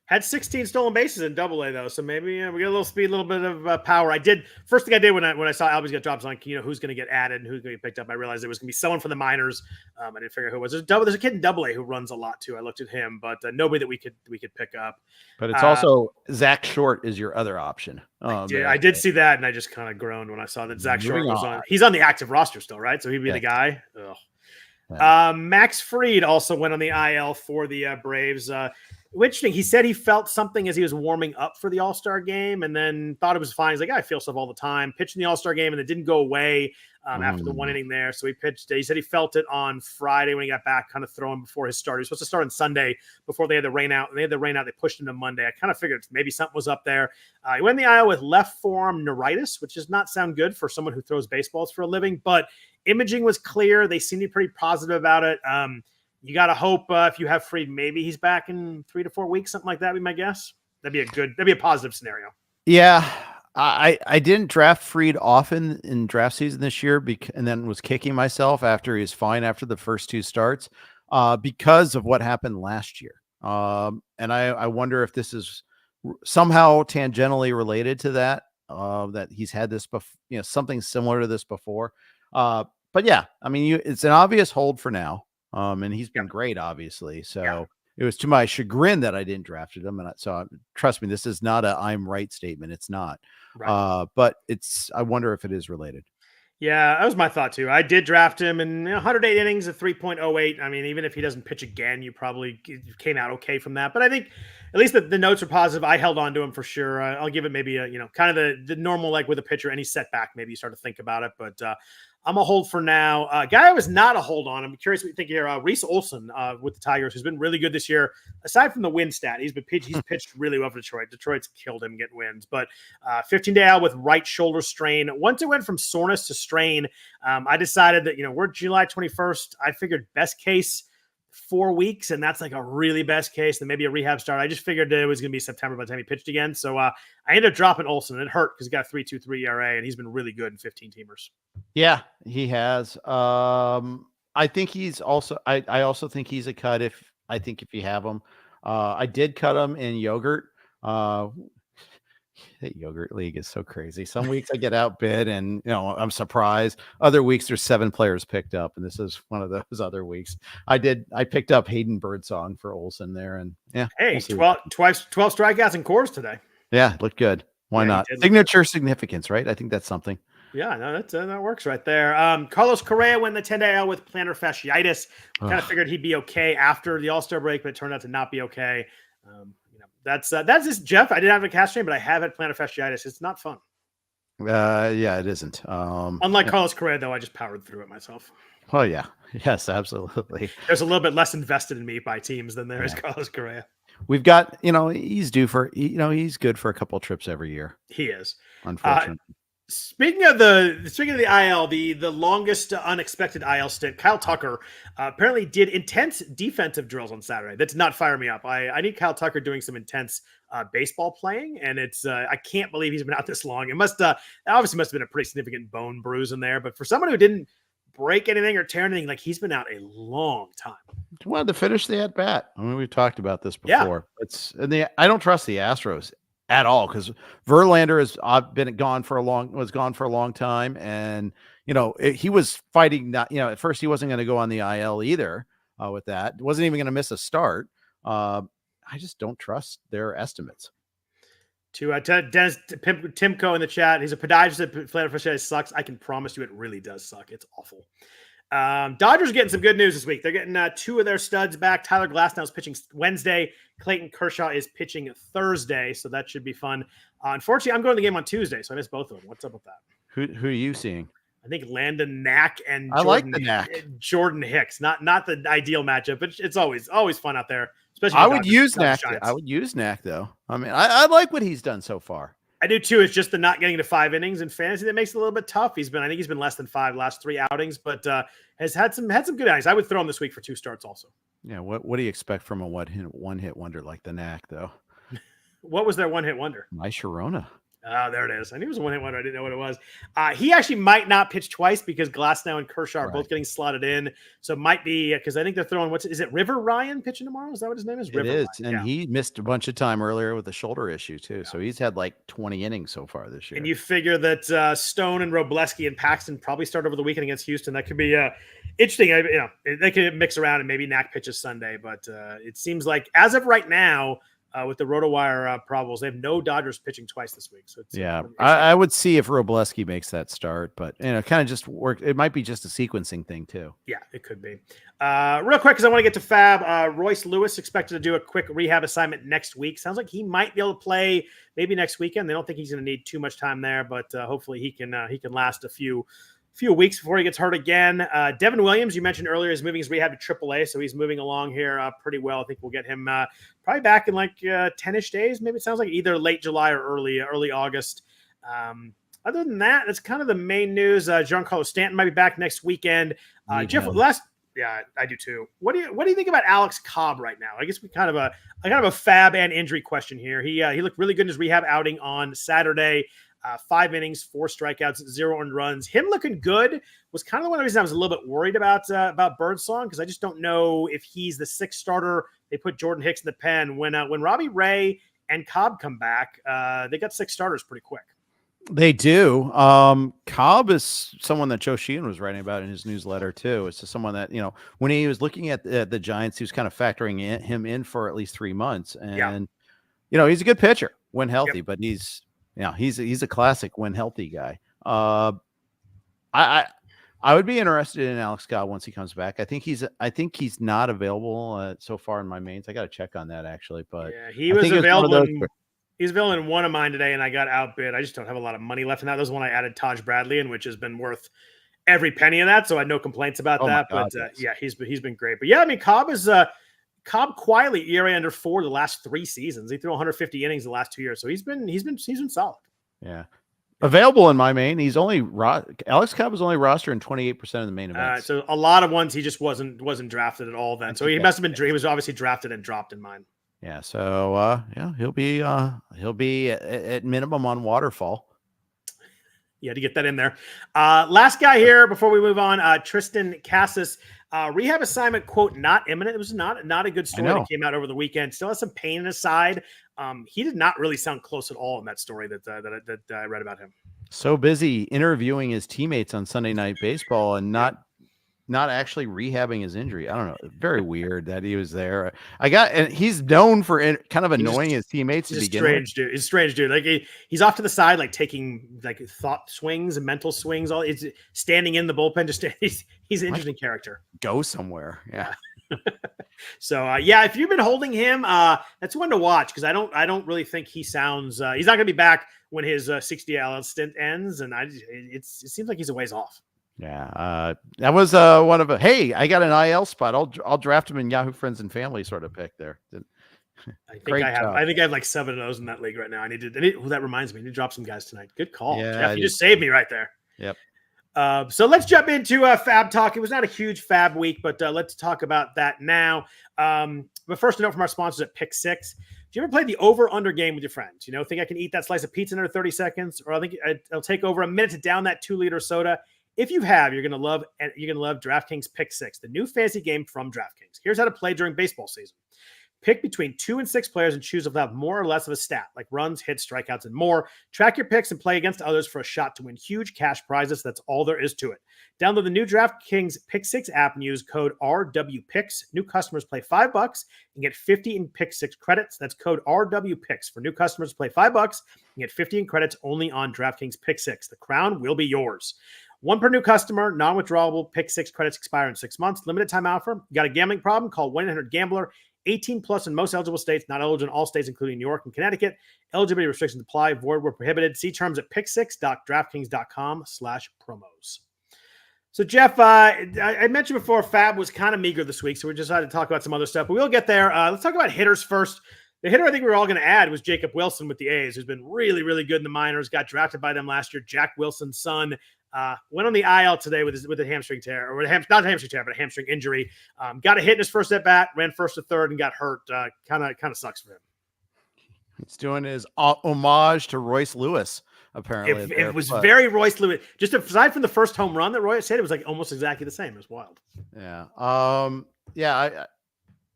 Had 16 stolen bases in AA though, so maybe we get a little speed, a little bit of power. First thing I did when I saw Albies get dropped, like who's going to get added and who's going to get picked up. I realized it was going to be someone from the minors. I didn't figure out who it was. There's a kid in AA who runs a lot too. I looked at him, but nobody that we could pick up. But it's also Zach Short is your other option. I did see that, and I just kind of groaned when I saw that Zach Short was on. He's on the active roster still, right? So he'd be the guy. Ugh. Yeah. Max Fried also went on the IL for the Braves. Interesting. He said he felt something as he was warming up for the All-Star game and then thought it was fine. He's like, I feel stuff all the time. Pitched in the All-Star game and it didn't go away after the 1 inning there. So he pitched. He said he felt it on Friday when he got back, kind of throwing before his start. He was supposed to start on Sunday before they had the rain out. And they had the rain out. They pushed him to Monday. I kind of figured maybe something was up there. He went in the IL with left forearm neuritis, which does not sound good for someone who throws baseballs for a living. But imaging was clear. They seemed to be pretty positive about it. You got to hope if you have Fried, maybe he's back in 3 to 4 weeks, something like that. Be my guess. That'd be a positive scenario. Yeah. I didn't draft Fried often in draft season this year, and then was kicking myself after he was fine after the first 2 starts, because of what happened last year. And I wonder if this is somehow tangentially related to that, that he's had this, something similar to this before. But yeah, I mean, it's an obvious hold for now. And he's been great, obviously. So it was to my chagrin that I didn't draft him. And so trust me, this is not a I'm right statement. It's not. Right. But I wonder if it is related. Yeah, that was my thought too. I did draft him in 108 innings, a 3.08. I mean, even if he doesn't pitch again, you probably came out okay from that. But I think at least the notes are positive. I held on to him for sure. I'll give it maybe kind of the normal, like with a pitcher, any setback, maybe you start to think about it. But I'm a hold for now. Guy I was not a hold on. I'm curious what you think here. Reese Olson with the Tigers, who's been really good this year. Aside from the win stat, he's pitched really well for Detroit. Detroit's killed him getting wins. But 15-day out with right shoulder strain. Once it went from soreness to strain, I decided that, we're July 21st. I figured best case 4 weeks, and that's like a really best case, then maybe a rehab start. I just figured it was going to be September by the time he pitched again. So I ended up dropping Olson. It hurt because he got a 3.23 ERA, and he's been really good in 15-teamers. Yeah, he has. I think he's also. I also think he's a cut if you have him. I did cut him in yogurt. The yogurt league is so crazy. Some weeks I get outbid and I'm surprised. Other weeks there's 7 players picked up, and this is one of those other weeks. I picked up Hayden Birdsong for Olson there, and hey, 12 strikeouts and cores today. Yeah, looked good. Why not? Signature significance, right? I think that's something. Yeah, no, that works right there. Carlos Correa went the 10-day out with plantar fasciitis. Kind of figured he'd be okay after the All-Star break, but it turned out to not be okay. That's just Jeff. I didn't have a calf strain, but I have had plantar fasciitis. It's not fun. Yeah, it isn't. Unlike Carlos Correa, though, I just powered through it myself. Oh yeah, yes, absolutely. There's a little bit less invested in me by teams than there is Carlos Correa. We've got, he's due for, he's good for a couple of trips every year. He is, unfortunately. Speaking of the IL, the longest unexpected IL stint, Kyle Tucker apparently did intense defensive drills on Saturday. That did not fire me up. I need Kyle Tucker doing some intense baseball playing, and it's I can't believe he's been out this long. It obviously must have been a pretty significant bone bruise in there, but for someone who didn't break anything or tear anything, like he's been out a long time. Wanted to finish the at bat. I mean, we've talked about this before. Yeah. I don't trust the Astros at all, because Verlander has been gone for a long time, and he was fighting. Not at first he wasn't going to go on the IL either. With that, wasn't even going to miss a start. I just don't trust their estimates. To Dennis Timko in the chat, he's a podiatrist at plantar fasciitis sucks. I can promise you, it really does suck. It's awful. Dodgers are getting some good news this week. They're getting 2 of their studs back. Tyler Glasnow is pitching Wednesday. Clayton Kershaw is pitching Thursday, so that should be fun. Unfortunately, I'm going to the game on Tuesday, so I missed both of them. What's up with that? Who are you seeing? I think Landon Knack and Jordan Hicks. Not the ideal matchup, but it's always fun out there. Especially I would use Knack. I would use Knack though. I mean, I like what he's done so far. I do too. It's just the not getting to 5 innings in fantasy that makes it a little bit tough. I think he's been less than 5 last 3 outings, but has had some good outings. I would throw him this week for 2 starts also. Yeah. What do you expect from a one hit wonder like the Knack though? What was their one hit wonder? My Sharona. Oh, there it is. I knew it was a one-hit wonder. I didn't know what it was. He actually might not pitch twice because Glasnow and Kershaw are both getting slotted in. So it might be because I think they're throwing is it River Ryan pitching tomorrow? Is that what his name is? River Ryan. And he missed a bunch of time earlier with a shoulder issue too. So he's had like 20 innings so far this year. And you figure that Stone and Robleski and Paxton probably start over the weekend against Houston. That could be interesting. They could mix around and maybe Knack pitches Sunday. But it seems like as of right now, with the RotoWire probables, they have no Dodgers pitching twice this week. So it's, I would see if Robleski makes that start, but kind of just work. It might be just a sequencing thing too. Yeah, it could be. Real quick, because I want to get to FAAB. Royce Lewis expected to do a quick rehab assignment next week. Sounds like he might be able to play maybe next weekend. They don't think he's going to need too much time there, but hopefully he can last a few weeks before he gets hurt again. Devin Williams, you mentioned earlier, is moving his rehab to AAA, so he's moving along here pretty well. I think we'll get him probably back in like 10-ish days. Maybe it sounds like either late July or early August. Other than that, that's kind of the main news. Giancarlo Stanton might be back next weekend. Jeff, yeah, I do too. What do you think about Alex Cobb right now? I guess we kind of a FAAB and injury question here. He looked really good in his rehab outing on Saturday. 5 innings, 4 strikeouts, 0 earned runs. Him looking good was kind of the one reason I was a little bit worried about Birdsong, because I just don't know if he's the 6th starter. They put Jordan Hicks in the pen. When Robbie Ray and Cobb come back, they got 6 starters pretty quick. They do. Cobb is someone that Joe Sheehan was writing about in his newsletter too. It's just someone that, when he was looking at the Giants, he was kind of factoring him in for at least 3 months. And, he's a good pitcher when healthy, but he's a classic when healthy guy. I would be interested in Alex Scott once he comes back. I think he's not available so far in my mains. I got to check on that actually, but he was available. He's available in one of mine today, and I got outbid. I just don't have a lot of money left in that. That was one I added Taj Bradley in, which has been worth every penny of that. So I had no complaints about that. God, but yes. He's been great. But Cobb quietly ERA under 4 the last 3 seasons. He threw 150 innings the last 2 years, so he's been solid. Yeah. Available in my main. He's only Alex Cobb was only rostered in 28% of the main events. So a lot of ones he just wasn't drafted at all then. So he must have been. He was obviously drafted and dropped in mine. Yeah. So he'll be at minimum on Waterfall. Yeah, to get that in there. Last guy here before we move on. Triston Casas. Rehab assignment, quote, not imminent. It was not a good story that came out over the weekend. Still has some pain in his side. He did not really sound close at all in that story that I read about him. So busy interviewing his teammates on Sunday Night Baseball and not actually rehabbing his injury. I don't know. Very weird that he was there. And he's known for kind of annoying his teammates to begin with. He's a strange dude. Like he's off to the side, like taking like thought swings and mental swings. It's standing in the bullpen. He's an interesting character. Go somewhere. Yeah. So if you've been holding him, that's one to watch, because I don't really think he sounds. He's not going to be back when his 60 AL stint ends, and it seems like he's a ways off. Yeah, that was one of hey, I got an IL spot. I'll draft him in Yahoo Friends and Family sort of pick there. I think I have like 7 of those in that league right now. That reminds me, I need to drop some guys tonight. Good call, Jeff. You just saved me right there. Yep. So let's jump into FAAB talk. It was not a huge FAAB week, but let's talk about that now. But first, a note from our sponsors at PickSix. Do you ever play the over/under game with your friends? Think I can eat that slice of pizza in under 30 seconds, or I think it'll take over a minute to down that 2-liter soda. If you have, you're gonna love DraftKings PickSix, the new fantasy game from DraftKings. Here's how to play during baseball season. Pick between 2 and 6 players and choose if they'll have more or less of a stat, like runs, hits, strikeouts, and more. Track your picks and play against others for a shot to win huge cash prizes. That's all there is to it. Download the new DraftKings PickSix app and use code RWPicks. New customers play $5 and get 50 in PickSix credits. That's code RWPicks. For new customers, play $5 and get 50 in credits only on DraftKings PickSix. The crown will be yours. 1 per new customer, non-withdrawable PickSix credits expire in 6 months. Limited time offer. You got a gambling problem? Call 1-800-GAMBLER. 18 plus in most eligible states, not eligible in all states, including New York and Connecticut. Eligibility restrictions apply. Void where prohibited. See terms at picksix.draftkings.com/promos. So, Jeff, I mentioned before FAAB was kind of meager this week, so we decided to talk about some other stuff, but we'll get there. Let's talk about hitters first. The hitter I think we were all going to add was Jacob Wilson with the A's, who's been really, really good in the minors, got drafted by them last year. Jack Wilson's son. Went on the IL today with a hamstring tear, or not a hamstring tear, but a hamstring injury. Got a hit in his first at bat, ran first to third, and got hurt. Kind of sucks for him. He's doing his homage to Royce Lewis. Apparently, it was very Royce Lewis. Just aside from the first home run that Royce hit, it was like almost exactly the same. It was wild. Yeah.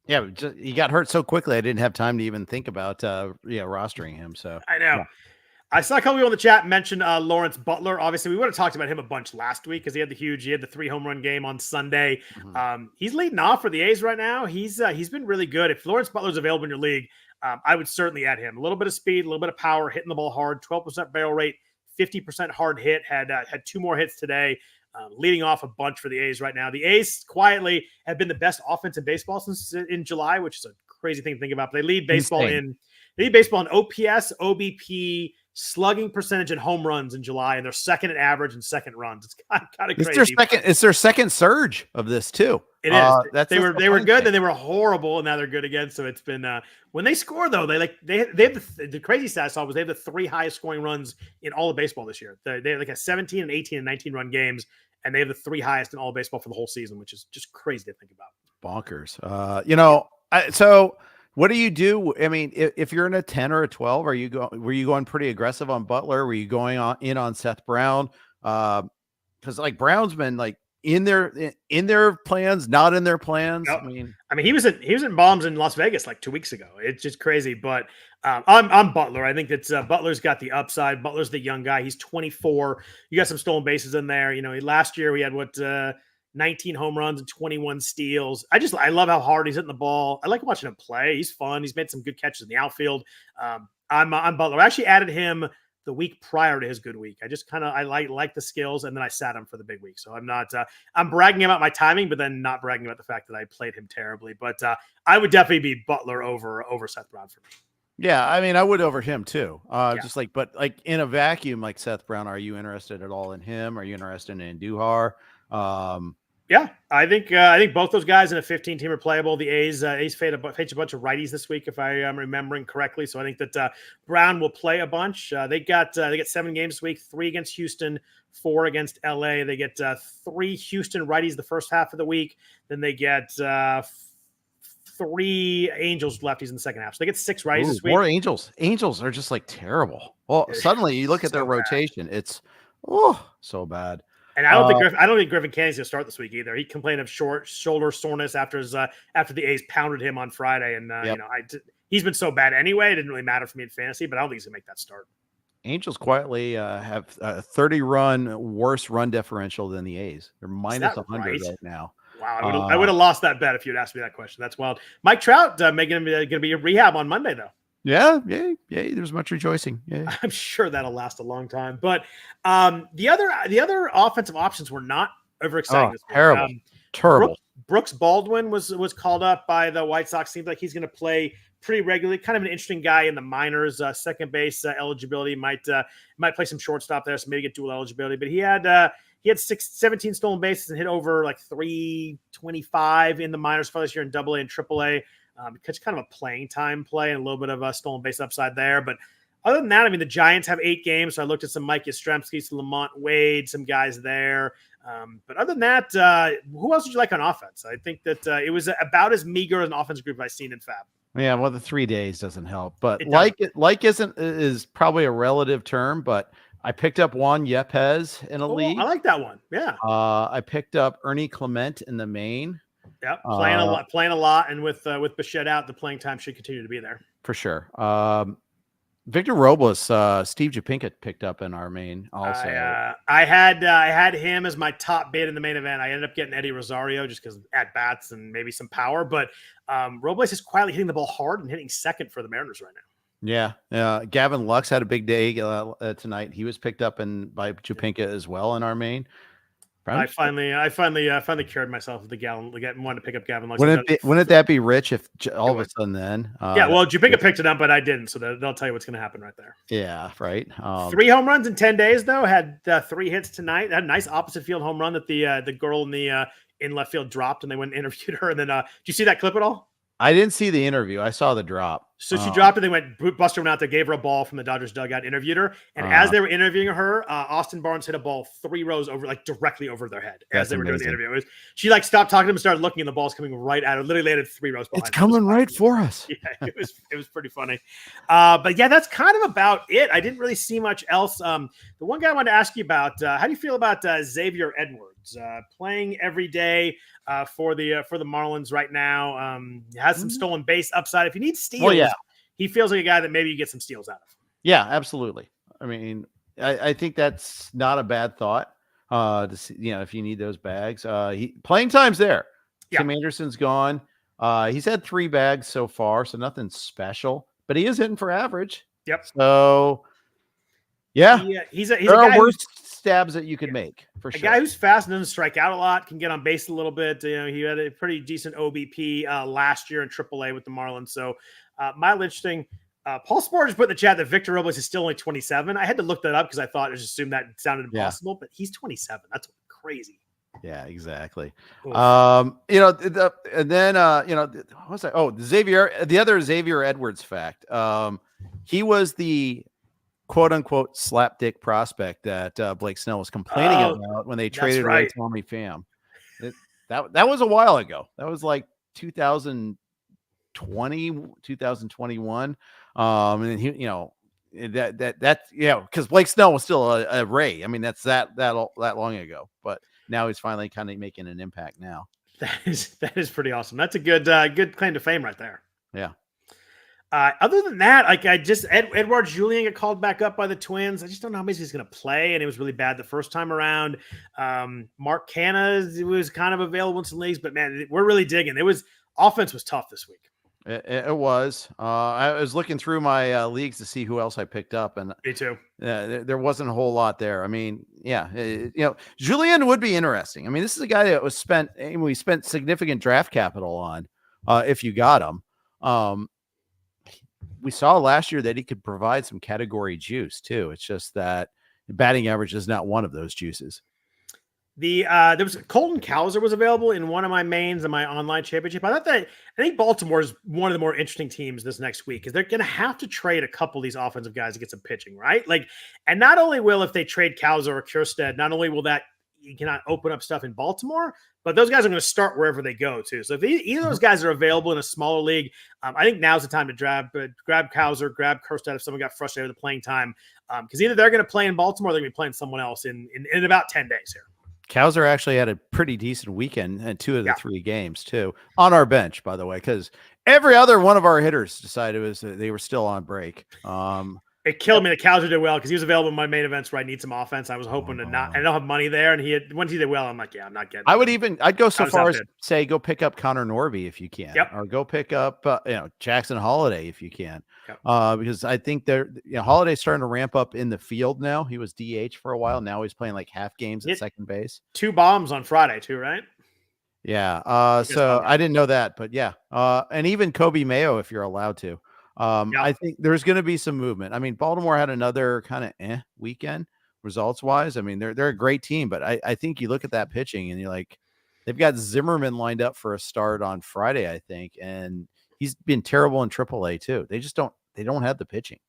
He got hurt so quickly. I didn't have time to even think about rostering him. So I know. Yeah. I saw a couple people in the chat mention Lawrence Butler. Obviously, we would have talked about him a bunch last week because he had the 3 home run game on Sunday. Mm-hmm. He's leading off for the A's right now. He's been really good. If Lawrence Butler's available in your league, I would certainly add him. A little bit of speed, a little bit of power, hitting the ball hard, 12% barrel rate, 50% hard hit. Had 2 more hits today, leading off a bunch for the A's right now. The A's quietly have been the best offense in baseball since in July, which is a crazy thing to think about. But they lead baseball in OPS, OBP, slugging percentage, and home runs in July, and they're second in average and second runs. It's kind of crazy. It's their second surge of this too. It is. They were good, then they were horrible, and now they're good again. So it's been when they score though, they have the crazy stat I saw was they have the 3 highest scoring runs in all of baseball this year. They have like a 17 and 18 and 19 run games, and they have the 3 highest in all of baseball for the whole season, which is just crazy to think about. Bonkers. What do you do? I mean, if you're in a 10 or a 12, were you going pretty aggressive on Butler? Were you going on Seth Brown? Because like Brown's been like in their plans, not in their plans. No. I mean, he was in bombs in Las Vegas like 2 weeks ago. It's just crazy. But I'm Butler. I think that Butler's got the upside. Butler's the young guy. He's 24. You got some stolen bases in there. You know, last year we had 19 home runs and 21 steals. I love how hard he's hitting the ball. I like watching him play. He's fun. He's made some good catches in the outfield. I'm Butler. I actually added him the week prior to his good week. I like the skills, and then I sat him for the big week. So I'm bragging about my timing, but then not bragging about the fact that I played him terribly. But I would definitely be Butler over Seth Brown for me. Yeah, I mean, I would over him too. But in a vacuum, like Seth Brown, are you interested at all in him? Are you interested in Andujar? Yeah, I think both those guys in a 15-team are playable. The A's faced a bunch of righties this week, if I am remembering correctly. So I think that Brown will play a bunch. They get 7 games this week: 3 against Houston, 4 against LA. They get 3 Houston righties the first half of the week. Then they get 3 Angels lefties in the second half. So they get 6 righties this week. More Angels. Angels are just like terrible. Well, suddenly you look at their rotation, it's so bad. And I don't think Griffin Cannon's going to start this week either. He complained of shoulder soreness after the A's pounded him on Friday, and he's been so bad anyway. It didn't really matter for me in fantasy, but I don't think he's going to make that start. Angels quietly have a 30-run worse run differential than the A's. They're minus 100 right now. Wow, I would have lost that bet if you'd asked me that question. That's wild. Mike Trout going to be in rehab on Monday though. Yeah. There's much rejoicing. Yeah, I'm sure that'll last a long time. But the other offensive options were not overexciting. Terrible. Brooks Baldwin was called up by the White Sox. Seems like he's going to play pretty regularly. Kind of an interesting guy in the minors. Second base eligibility might play some shortstop there, so maybe get dual eligibility. But he had 17 stolen bases and hit over like 325 in the minors for this year in AA and AAA. It's kind of a playing time play and a little bit of a stolen base upside there. But other than that, I mean, the Giants have 8 games. So I looked at some Mike Yastrzemski, some Lamont Wade, some guys there. But other than that, who else did you like on offense? I think that it was about as meager as an offense group I've seen in FAAB. Yeah, well, the 3 days doesn't help. But is probably a relative term, but I picked up Juan Yepez in a league. I like that one. Yeah. I picked up Ernie Clement in the main. Yeah, playing a lot, and with Bichette out, the playing time should continue to be there for sure. Victor Robles, Steve Japinka picked up in our main also. I had him as my top bid in the main event. I ended up getting Eddie Rosario just because at bats and maybe some power, but Robles is quietly hitting the ball hard and hitting second for the Mariners right now. Yeah. Gavin Lux had a big day tonight. He was picked up by Japinka as well in our main. I finally cured myself of the wanted to pick up Gavin Lux. Wouldn't that be rich if all of a sudden then? Japinka picked it up, but I didn't. So they'll tell you what's going to happen right there. Yeah, right. 3 home runs in 10 days though. Had 3 hits tonight. Had a nice opposite field home run that the girl in left field dropped, and they went and interviewed her. And then, did you see that clip at all? I didn't see the interview. I saw the drop. So she dropped it. They went, Buster went out there, gave her a ball from the Dodgers dugout, interviewed her. And as they were interviewing her, Austin Barnes hit a ball 3 rows over, like directly over their head as they were doing the interview. She stopped talking to him and started looking, and the ball's coming right at her. Literally landed 3 rows behind. It's coming right for us. Yeah, it was pretty funny. But yeah, that's kind of about it. I didn't really see much else. The one guy I wanted to ask you about, how do you feel about Xavier Edwards playing every day for the Marlins right now? Has some stolen base upside. If you need steals, he feels like a guy that maybe you get some steals out of. Yeah, absolutely. I mean, I think that's not a bad thought. To see, if you need those bags, playing time's there. Yeah. Tim Anderson's gone. He's had 3 bags so far, so nothing special, but he is hitting for average. Yep. So, yeah, there are worse stabs that you could make for sure. A guy who's fast and doesn't strike out a lot, can get on base a little bit. He had a pretty decent OBP last year in AAA with the Marlins. So, mildly interesting. Paul Spore just put in the chat that Victor Robles is still only 27. I had to look that up because I thought I just assumed that sounded impossible, but he's 27. That's crazy. Yeah, exactly. Cool. The other Xavier Edwards fact. He was the quote unquote slapdick prospect that Blake Snell was complaining about when they traded away Tommy Pham. That was a while ago. That was like 2000. 2021. And he, because Blake Snell was still a Ray. I mean, that's that long ago, but now he's finally kind of making an impact now. That is pretty awesome. That's a good claim to fame right there. Yeah. Other than that, like Edouard Julien got called back up by the Twins. I just don't know how much he's going to play, and it was really bad the first time around. Mark Canna was kind of available in some leagues, but man, we're really digging. Offense was tough this week. It was. I was looking through my leagues to see who else I picked up, and me too. There wasn't a whole lot there. I mean, Julien would be interesting. I mean, this is a guy that we spent significant draft capital on. If you got him, we saw last year that he could provide some category juice too. It's just that batting average is not one of those juices. There was Colton Cowser was available in one of my mains in my online championship. I think Baltimore is one of the more interesting teams this next week because they're going to have to trade a couple of these offensive guys to get some pitching, right? And not only will, if they trade Cowser or Kjerstad, not only will that you cannot open up stuff in Baltimore, but those guys are going to start wherever they go too. So if either of those guys are available in a smaller league, I think now's the time to grab Cowser, grab Kjerstad if someone got frustrated with the playing time, because either they're going to play in Baltimore or they're going to be playing someone else in about 10 days here. Cowser actually had a pretty decent weekend in 2 of the 3 games too, on our bench, by the way, because every other one of our hitters decided they were still on break. It killed me that Cowser did well because he was available in my main events where I need some offense. I was hoping to not. I don't have money there, and once he did well, I'm like, yeah, I'm not getting. I'd go so far as say go pick up Connor Norby if you can, or go pick up Jackson Holiday if you can, because I think Holiday's starting to ramp up in the field now. He was DH for a while. Now he's playing like half games at second base. 2 bombs on Friday too, right? Yeah. So I didn't know that, but yeah. And even Kobe Mayo if you're allowed to. I think there's going to be some movement. I mean, Baltimore had another kind of weekend results wise. I mean, they're a great team, but I think you look at that pitching and you're like, they've got Zimmerman lined up for a start on Friday, I think. And he's been terrible in AAA too. They don't have the pitching.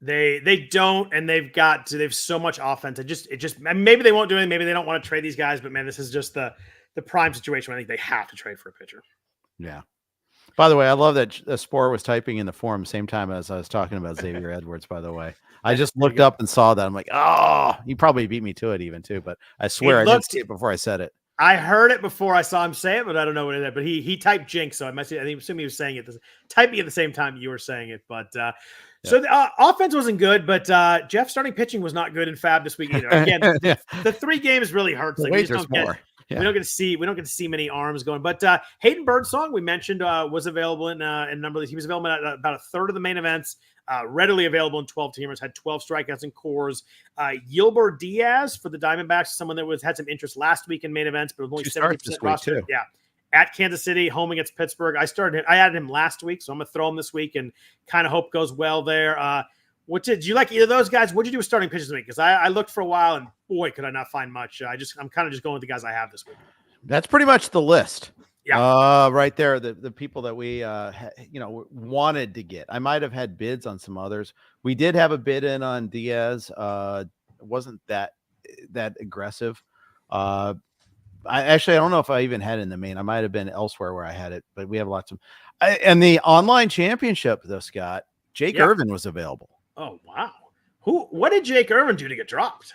They don't, and they've so much offense. It just maybe they won't do anything. Maybe they don't want to trade these guys, but man, this is just the prime situation where I think they have to trade for a pitcher. Yeah. By the way, I love that Spore was typing in the forum the same time as I was talking about Xavier Edwards, by the way. I just looked up and saw that. I'm like, oh, he probably beat me to it even too, but I swear I didn't see it before I said it. I heard it before I saw him say it, but I don't know what it is. But he typed jinx, so I assume he was saying it, typing at the same time you were saying it. But so the offense wasn't good, but Jeff starting pitching was not good in FAAB this week either. Again, the 3 games really hurts. Like, we don't get to see many arms going. But Hayden Birdsong, we mentioned, was available in a number of these. He was available at about a third of the main events, readily available in 12 teamers, had 12 strikeouts and cores. Gilbert Diaz for the Diamondbacks, someone that had some interest last week in main events, but was only 70% roster. Yeah. At Kansas City, home against Pittsburgh. I added him last week, so I'm going to throw him this week and kind of hope goes well there. Did you like either of those guys? What did you do with starting pitchers this week? Because I looked for a while and boy, could I not find much. I'm kind of just going with the guys I have this week. That's pretty much the list. Yeah. Right there. The people that we, wanted to get. I might've had bids on some others. We did have a bid in on Diaz. It wasn't that aggressive. I don't know if I even had it in the main. I might've been elsewhere where I had it, but we have lots of, and the online championship though, Scott, Jake Irvin was available. Oh, wow. What did Jake Irvin do to get dropped?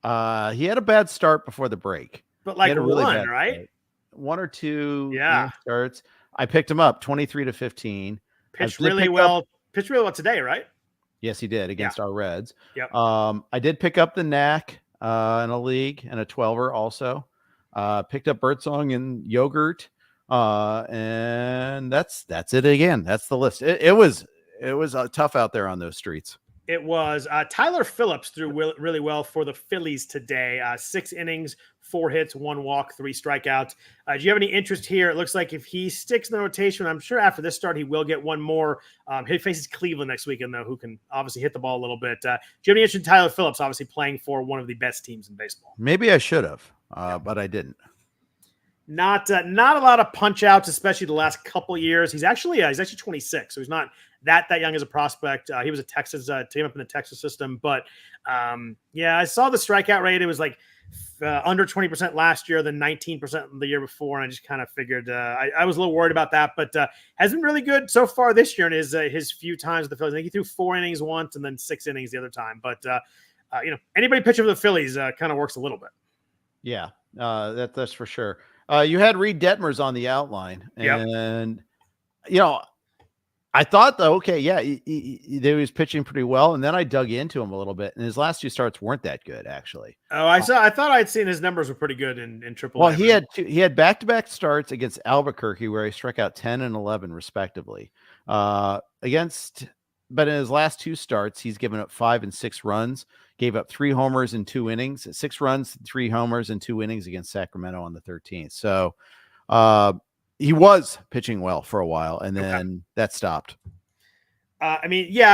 He had a bad start before the break. But like really one, right? Start. 1 or 2 starts. I picked him up 23-15. Pitched really well today, right? Yes, he did against our Reds. Yep. I did pick up the knack in a league and a 12er also. Picked up Birdsong and Yogurt. And that's it again. That's the list. It was tough out there on those streets. It was. Tyler Phillips threw really well for the Phillies today. 6 innings, 4 hits, 1 walk, 3 strikeouts. Do you have any interest here? It looks like if he sticks in the rotation, I'm sure after this start he will get one more. He faces Cleveland next weekend, though, who can obviously hit the ball a little bit. Do you have any interest in Tyler Phillips, obviously playing for one of the best teams in baseball? Maybe I should have, but I didn't. Not a lot of punch outs, especially the last couple of years. He's actually 26, so he's not that young as a prospect. He was a Texas team up in the Texas system, but I saw the strikeout rate. It was like under 20% last year, then 19% the year before. And I just kind of figured I was a little worried about that, but has been really good so far this year in his few times with the Phillies. I think he threw 4 innings once and then 6 innings the other time. But, anybody pitching for the Phillies kind of works a little bit. Yeah, that's for sure. You had Reid Detmers on the outline, and I thought though, okay, yeah, he was pitching pretty well, and then I dug into him a little bit, and his last 2 starts weren't that good, actually. Oh, I thought I'd seen his numbers were pretty good in AAA. Well, he had back-to-back starts against Albuquerque where he struck out 10 and 11 respectively. But in his last 2 starts, he's given up 5 and 6 runs, gave up 3 homers in 2 innings, 6 runs, 3 homers in 2 innings against Sacramento on the 13th. So, he was pitching well for a while, and then that stopped. I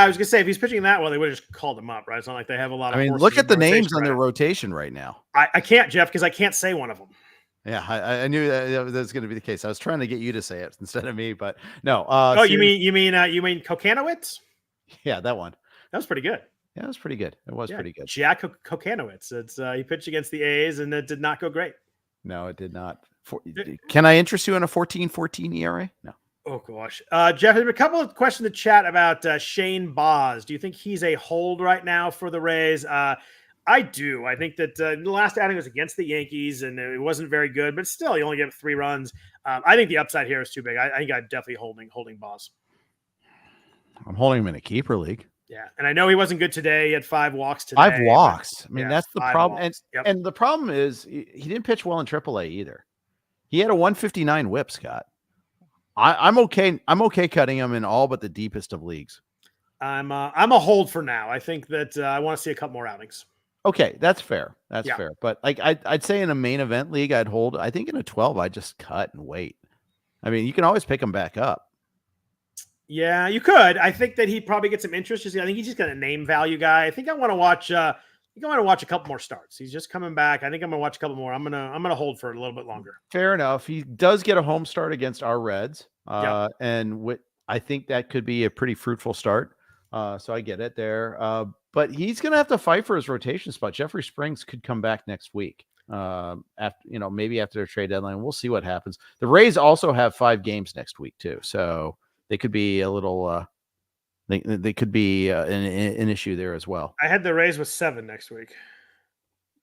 was gonna say if he's pitching that well, they would have just called him up, right? It's not like they have a lot of. Look at the names on their rotation right now. I can't, Jeff, because I can't say one of them. Yeah, I knew that was going to be the case. I was trying to get you to say it instead of me, but no. You mean Kokanowitz? Yeah, that one. That was pretty good. Yeah, it was pretty good. It was pretty good. Jack Kokanowitz. He pitched against the A's, and it did not go great. No, it did not. Can I interest you in a 14-14 ERA? No. Oh, gosh. Jeff, there's a couple of questions to chat about Shane Baz. Do you think he's a hold right now for the Rays? I do. I think that the last outing was against the Yankees, and it wasn't very good, but still, he only gave 3 runs. I think the upside here is too big. I think I'm definitely holding Baz. I'm holding him in a keeper league. Yeah, and I know he wasn't good today. He had 5 walks today. 5 walks. That's the problem. Walks. And the problem is he didn't pitch well in AAA either. He had a 159 whip, Scott. I'm okay. I'm okay cutting him in all but the deepest of leagues. I'm a hold for now. I think that I want to see a couple more outings. Okay, that's fair. That's fair. But like I'd say in a main event league, I'd hold. I think in a 12, I'd just cut and wait. You can always pick him back up. Yeah, you could. I think that he probably gets some interest. I think he's just got a name value guy. I think I want to watch. I want to watch a couple more starts. He's just coming back. I think I'm gonna watch a couple more. I'm gonna hold for a little bit longer. Fair enough. He does get a home start against our Reds, and I think that could be a pretty fruitful start. So I get it there. But he's gonna have to fight for his rotation spot. Jeffrey Springs could come back next week. Maybe after their trade deadline. We'll see what happens. The Rays also have 5 games next week too, so they could be a little. They could be an issue there as well. I had the Rays with 7 next week.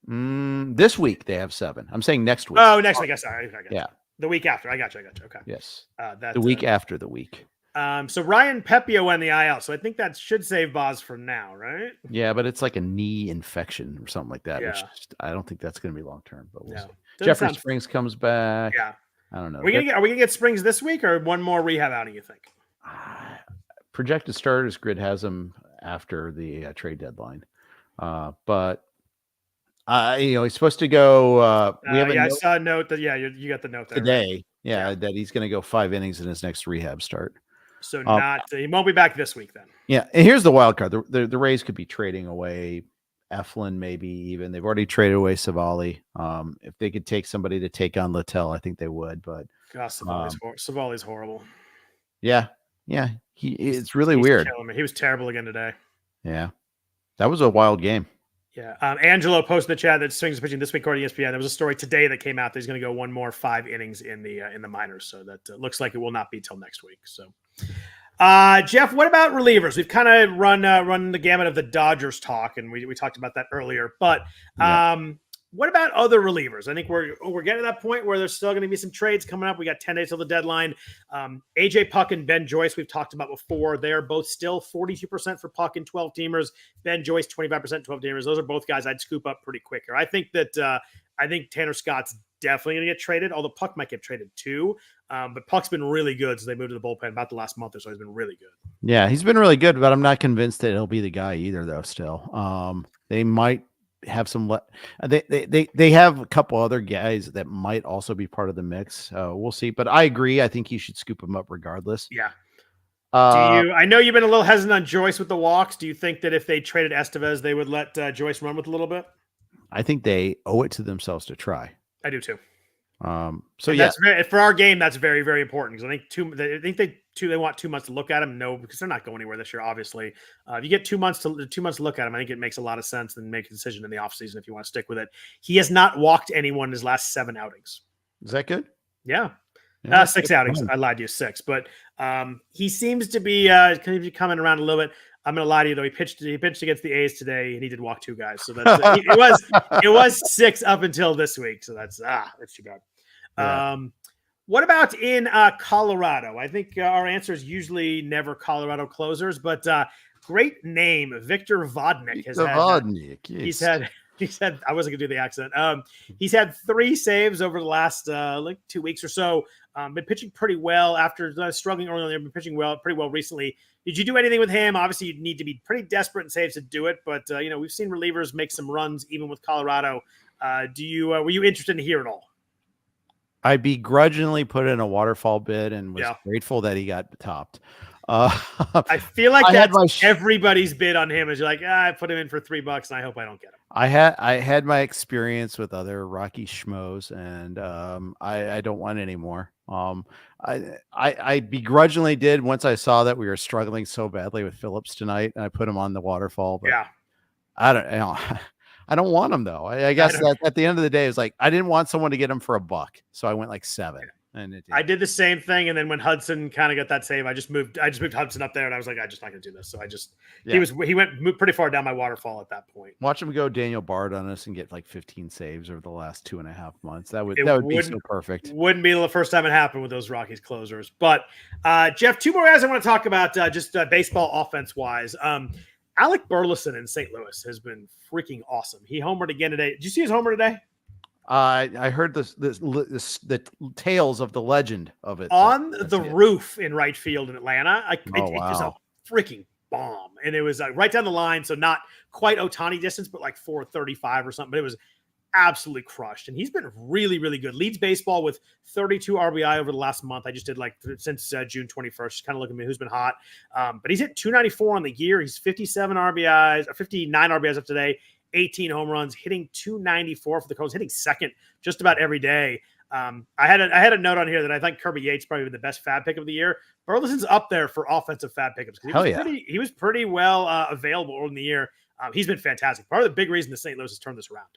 This week they have 7. I'm saying next week. Oh, next week. Sorry. I got you. Yeah. The week after. I got you. Okay. Yes. The week after the week. So Ryan Pepio went the IL. So I think that should save Baz for now, right? Yeah, but it's like a knee infection or something like that. Yeah. Which I don't think that's going to be long term. But we'll see. Doesn't Jeffrey Springs comes back. Yeah. I don't know. Are we gonna get Springs this week or one more rehab outing? You think? Projected starters grid has him after the trade deadline, but he's supposed to go. I saw a note that you got the note there, today. Right? That he's going to go 5 innings in his next rehab start. So he won't be back this week then. Yeah, and here's the wild card: the Rays could be trading away Eflin, maybe even they've already traded away Savali. If they could take somebody to take on Littell, I think they would. But Savali's horrible. Yeah. Yeah, it's really weird. He was terrible again today. Yeah, that was a wild game. Yeah, Angelo posted in the chat that Springs is pitching this week according to ESPN. There was a story today that came out that he's going to go one more 5 innings in the minors. So that looks like it will not be till next week. So, Jeff, what about relievers? We've kind of run the gamut of the Dodgers talk, and we talked about that earlier. But what about other relievers? I think we're getting to that point where there's still going to be some trades coming up. We got 10 days till the deadline. AJ Puck and Ben Joyce, we've talked about before. They are both still 42% for Puck and 12 teamers. Ben Joyce, 25% 12 teamers. Those are both guys I'd scoop up pretty quicker. I think Tanner Scott's definitely going to get traded, although Puck might get traded too. But Puck's been really good since they moved to the bullpen about the last month or so. He's been really good. Yeah, he's been really good, but I'm not convinced that he'll be the guy either, though. Still, they might have some. They have a couple other guys that might also be part of the mix. We'll see, but I agree. I think you should scoop him up regardless. Yeah. I know you've been a little hesitant on Joyce with the walks. Do you think that if they traded Estevez, they would let Joyce run with a little bit? I think they owe it to themselves to try. I do too. That's for our game, that's very, very important because I think they want 2 months to look at him. No, because they're not going anywhere this year. Obviously, if you get 2 months to look at him, I think it makes a lot of sense. Then make a decision in the offseason if you want to stick with it. He has not walked anyone in his last 7 outings. Is that good? Yeah. Yeah, 6 outings. I lied to you, 6, but he seems to be coming around a little bit. I'm going to lie to you though. He pitched against the A's today, and he did walk 2 guys. So that's it was 6 up until this week. So that's too bad. Yeah. What about in Colorado? I think our answer is usually never Colorado closers, but great name, Victor Vodnik has had. He's had. I wasn't gonna do the accent. He's had 3 saves over the last 2 weeks or so. Been pitching pretty well after struggling early on. They've been pitching pretty well recently. Did you do anything with him? Obviously, you'd need to be pretty desperate in saves to do it, but we've seen relievers make some runs even with Colorado. Were you interested in here at all? I begrudgingly put in a waterfall bid and was grateful that he got topped. I feel like that's everybody's bid on him. Is you're like, I put him in for $3 and I hope I don't get him. I had my experience with other Rocky schmoes, and I don't want any more. I begrudgingly did once I saw that we were struggling so badly with Phillips tonight, and I put him on the waterfall. But I don't want him though. I guess that at the end of the day, it's like I didn't want someone to get him for $1, so I went like 7. And I did the same thing, and then when Hudson kind of got that save, I just moved Hudson up there, and I was like, I'm just not going to do this. So he moved pretty far down my waterfall at that point. Watch him go Daniel Bard on us and get like 15 saves over the last 2.5 months. That would be so perfect. Wouldn't be the first time it happened with those Rockies closers. But Jeff, 2 more guys I want to talk about just baseball offense wise. Alec Burleson in St. Louis has been freaking awesome. He homered again today. Did you see his homer today? I heard the tales of the legend of it on the roof in right field in Atlanta. It was a freaking bomb, and it was right down the line, so not quite Ohtani distance, but like 435 or something. But it was absolutely crushed, and he's been really, really good. Leads baseball with 32 RBI over the last month. I just did since June 21st, just kind of looking at who's been hot. But he's hit 294 on the year. He's 59 RBIs up today. 18 home runs, hitting 294 for the Cardinals, hitting second just about every day. I had a note on here that I think Kirby Yates probably the best FAAB pick of the year. Burleson's up there for offensive FAAB pickups. He was pretty well available early in the year. He's been fantastic. Part of the big reason the St. Louis has turned this around.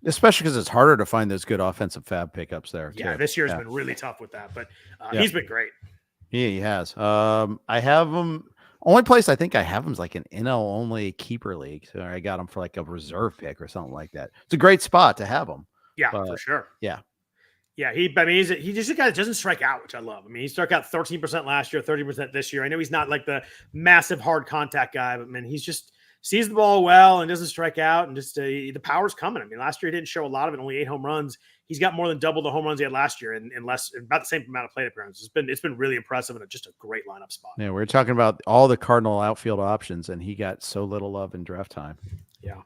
Especially because it's harder to find those good offensive FAAB pickups there. Yeah, this year has been really tough with that, but he's been great. Yeah, he has. I have him. Only place I think I have him is like an NL only keeper league. So I got him for like a reserve pick or something like that. It's a great spot to have him. Yeah, for sure. Yeah. Yeah. He's just a guy that doesn't strike out, which I love. I mean, he struck out 13% last year, 30% this year. I know he's not like the massive hard contact guy, but man, he's just sees the ball well and doesn't strike out, and just the power's coming. I mean, last year he didn't show a lot of it, only 8 home runs. He's got more than double the home runs he had last year and about the same amount of plate appearances. It's been really impressive and just a great lineup spot. Yeah, we're talking about all the Cardinal outfield options, and he got so little love in draft time. Yeah.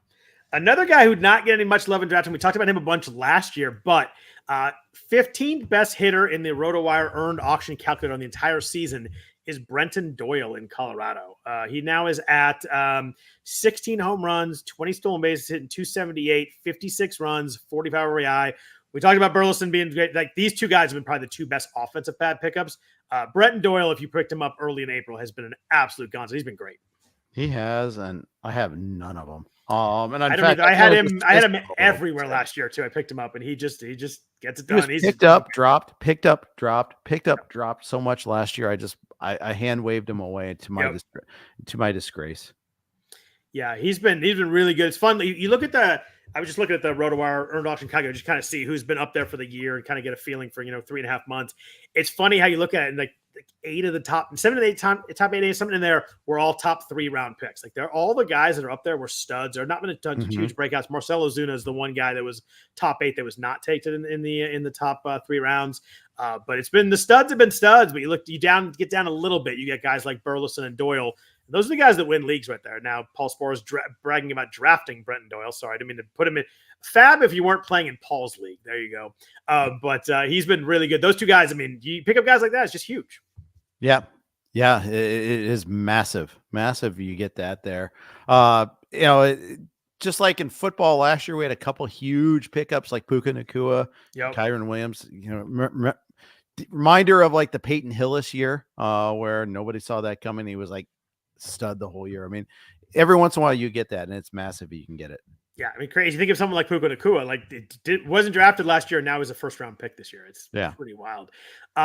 Another guy who'd not get any much love in draft time, we talked about him a bunch last year, but 15th best hitter in the RotoWire earned auction calculator on the entire season is Brenton Doyle in Colorado. He now is at 16 home runs, 20 stolen bases, hitting 278, 56 runs, 45 RBI. We talked about Burleson being great. Like these 2 guys have been probably the 2 best offensive FAAB pickups. Brenton Doyle, if you picked him up early in April, has been an absolute gonzo. He's been great. He has, and I have none of them. And I had him everywhere last year too. I picked him up, and he just gets it done. He's picked up, dropped, picked up, dropped, picked up, dropped so much last year. I hand waved him away to my disgrace. Yeah, he's been really good. It's fun. You look at I was just looking at the RotoWire earned auction calculator, just kind of see who's been up there for the year and kind of get a feeling for 3.5 months. It's funny how you look at it, and like 8 of the top 7 of the top 8, something in there were all top 3 round picks. Like they're all the guys that are up there were studs. There not been a ton of huge breakouts. Marcell Ozuna is the one guy that was top 8 that was not taken in the top 3 rounds. But it's been the studs have been studs. But you get down a little bit, you get guys like Burleson and Doyle. Those are the guys that win leagues right there. Now, Paul Sporer is bragging about drafting Brenton Doyle. Sorry, I didn't mean to put him in FAAB if you weren't playing in Paul's league. There you go. But he's been really good. Those 2 guys, I mean, you pick up guys like that, it's just huge. Yeah. Yeah. It is massive. Massive. You get that there. Just like in football last year, we had a couple huge pickups like Puka Nacua, Kyron Williams, reminder of like the Peyton Hillis year, where nobody saw that coming. He was like stud the whole year. I mean, every once in a while you get that, and it's massive. You can get it. Yeah, I mean, crazy. Think of someone like Puka Nacua, like wasn't drafted last year, and now he's a first-round pick this year. It's pretty wild.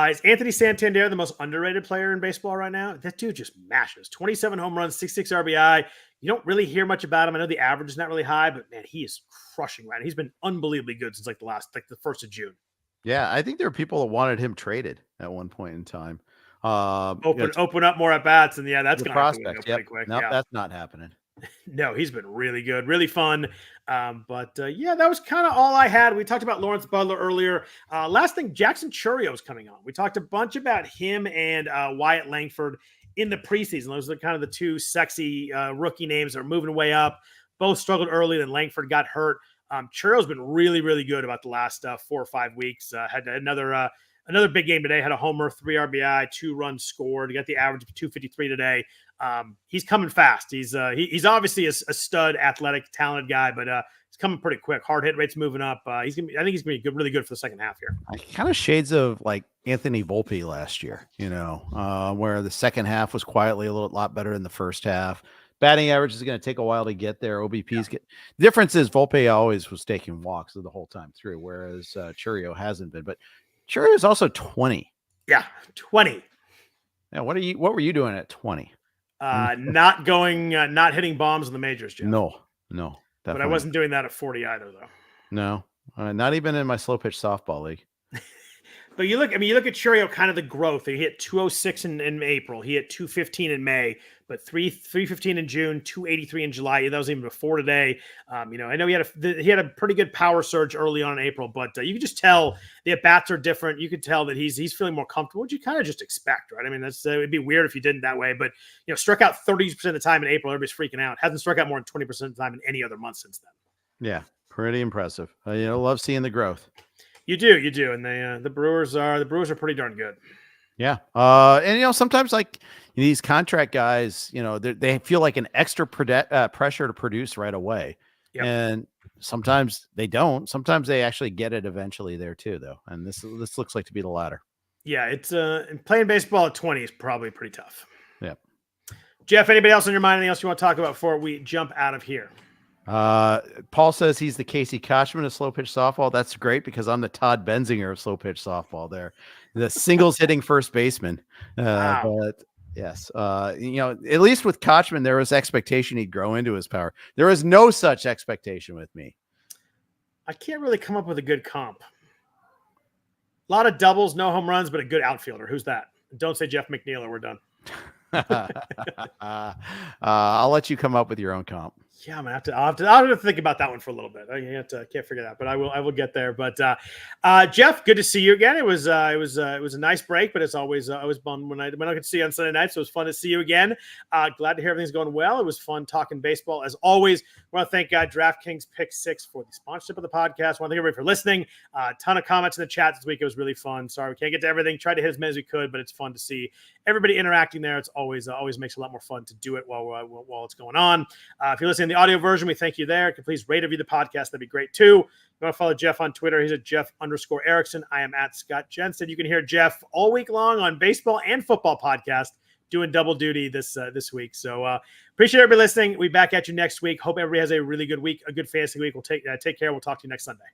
Is Anthony Santander the most underrated player in baseball right now? That dude just mashes. 27 home runs, 66 RBI. You don't really hear much about him. I know the average is not really high, but man, he is crushing right now. He's been unbelievably good since the 1st of June. Yeah, I think there are people that wanted him traded at one point in time. Open up more at bats, and that's going to happen pretty quick. No, that's not happening. No, he's been really good, really fun. That was kind of all I had. We talked about Lawrence Butler earlier. Last thing, Jackson Chourio is coming on. We talked a bunch about him and Wyatt Langford in the preseason. Those are kind of the two sexy rookie names that are moving way up. Both struggled early, then Langford got hurt. Chourio's been really, really good about the last 4 or 5 weeks. Had another big game today. Had a homer, 3 RBI, 2 runs scored. He got the average of 253 today. He's coming fast. He's obviously a stud, athletic, talented guy, but he's coming pretty quick. Hard hit rate's moving up. I think he's gonna be good, really good for the second half here. Kind of shades of like Anthony Volpe last year, where the second half was quietly a lot better than the first half. Batting average is going to take a while to get there. OBP's the difference is Volpe always was taking walks the whole time through, whereas Chourio hasn't been. But Chourio is also 20. Yeah, 20. Now, what were you doing at 20? Not hitting bombs in the majors, Jeff. No. But I wasn't doing that at 40 either, though. No, not even in my slow pitch softball league. But you look at Chourio, kind of the growth. He hit 206 in April. He hit 215 in May, but 315 in June, 283 in July. That was even before today. I know he had a pretty good power surge early on in April, but you can just tell the at bats are different. You could tell that he's feeling more comfortable, which you kind of just expect, right? I mean, it'd be weird if you didn't that way, but struck out 30% of the time in April. Everybody's freaking out. Hasn't struck out more than 20% of the time in any other month since then. Yeah, pretty impressive. Love seeing the growth. You do, and the Brewers are pretty darn good. Yeah, and sometimes like these contract guys, they feel like an extra pressure to produce right away, and sometimes they don't. Sometimes they actually get it eventually there too, though. And this looks like to be the latter. Yeah, it's playing baseball at 20 is probably pretty tough. Yeah, Jeff, anybody else on your mind? Anything else you want to talk about before we jump out of here? Paul says he's the Casey Kochman of slow pitch softball. That's great because I'm the Todd Benzinger of slow pitch softball there. The singles hitting first baseman. Wow. But yes, at least with Kochman, there was expectation he'd grow into his power. There was no such expectation with me. I can't really come up with a good comp. A lot of doubles, no home runs, but a good outfielder. Who's that? Don't say Jeff McNeil or we're done. I'll let you come up with your own comp. Yeah, I'm gonna have to think about that one for a little bit. I can't figure it out, but I will get there. But Jeff, good to see you again. It was a nice break, but it's always fun when I could see you on Sunday night. So it was fun to see you again. Glad to hear everything's going well. It was fun talking baseball as always. I want to thank Draftkings PickSix for the sponsorship of the podcast. I want to thank everybody for listening. A ton of comments in the chat this week. It was really fun. Sorry we can't get to everything. Tried to hit as many as we could, but it's fun to see everybody interacting there. It's always makes it a lot more fun to do it while it's going on. If you're listening to the audio version, we thank you there. If you please rate or review the podcast, that'd be great too. You want to follow Jeff on Twitter? He's at Jeff_Erickson. I am at Scott Jenstad. You can hear Jeff all week long on baseball and football podcast, doing double duty this week. So appreciate everybody listening. We'll be back at you next week. Hope everybody has a really good week, a good fantasy week. We'll take care. We'll talk to you next Sunday.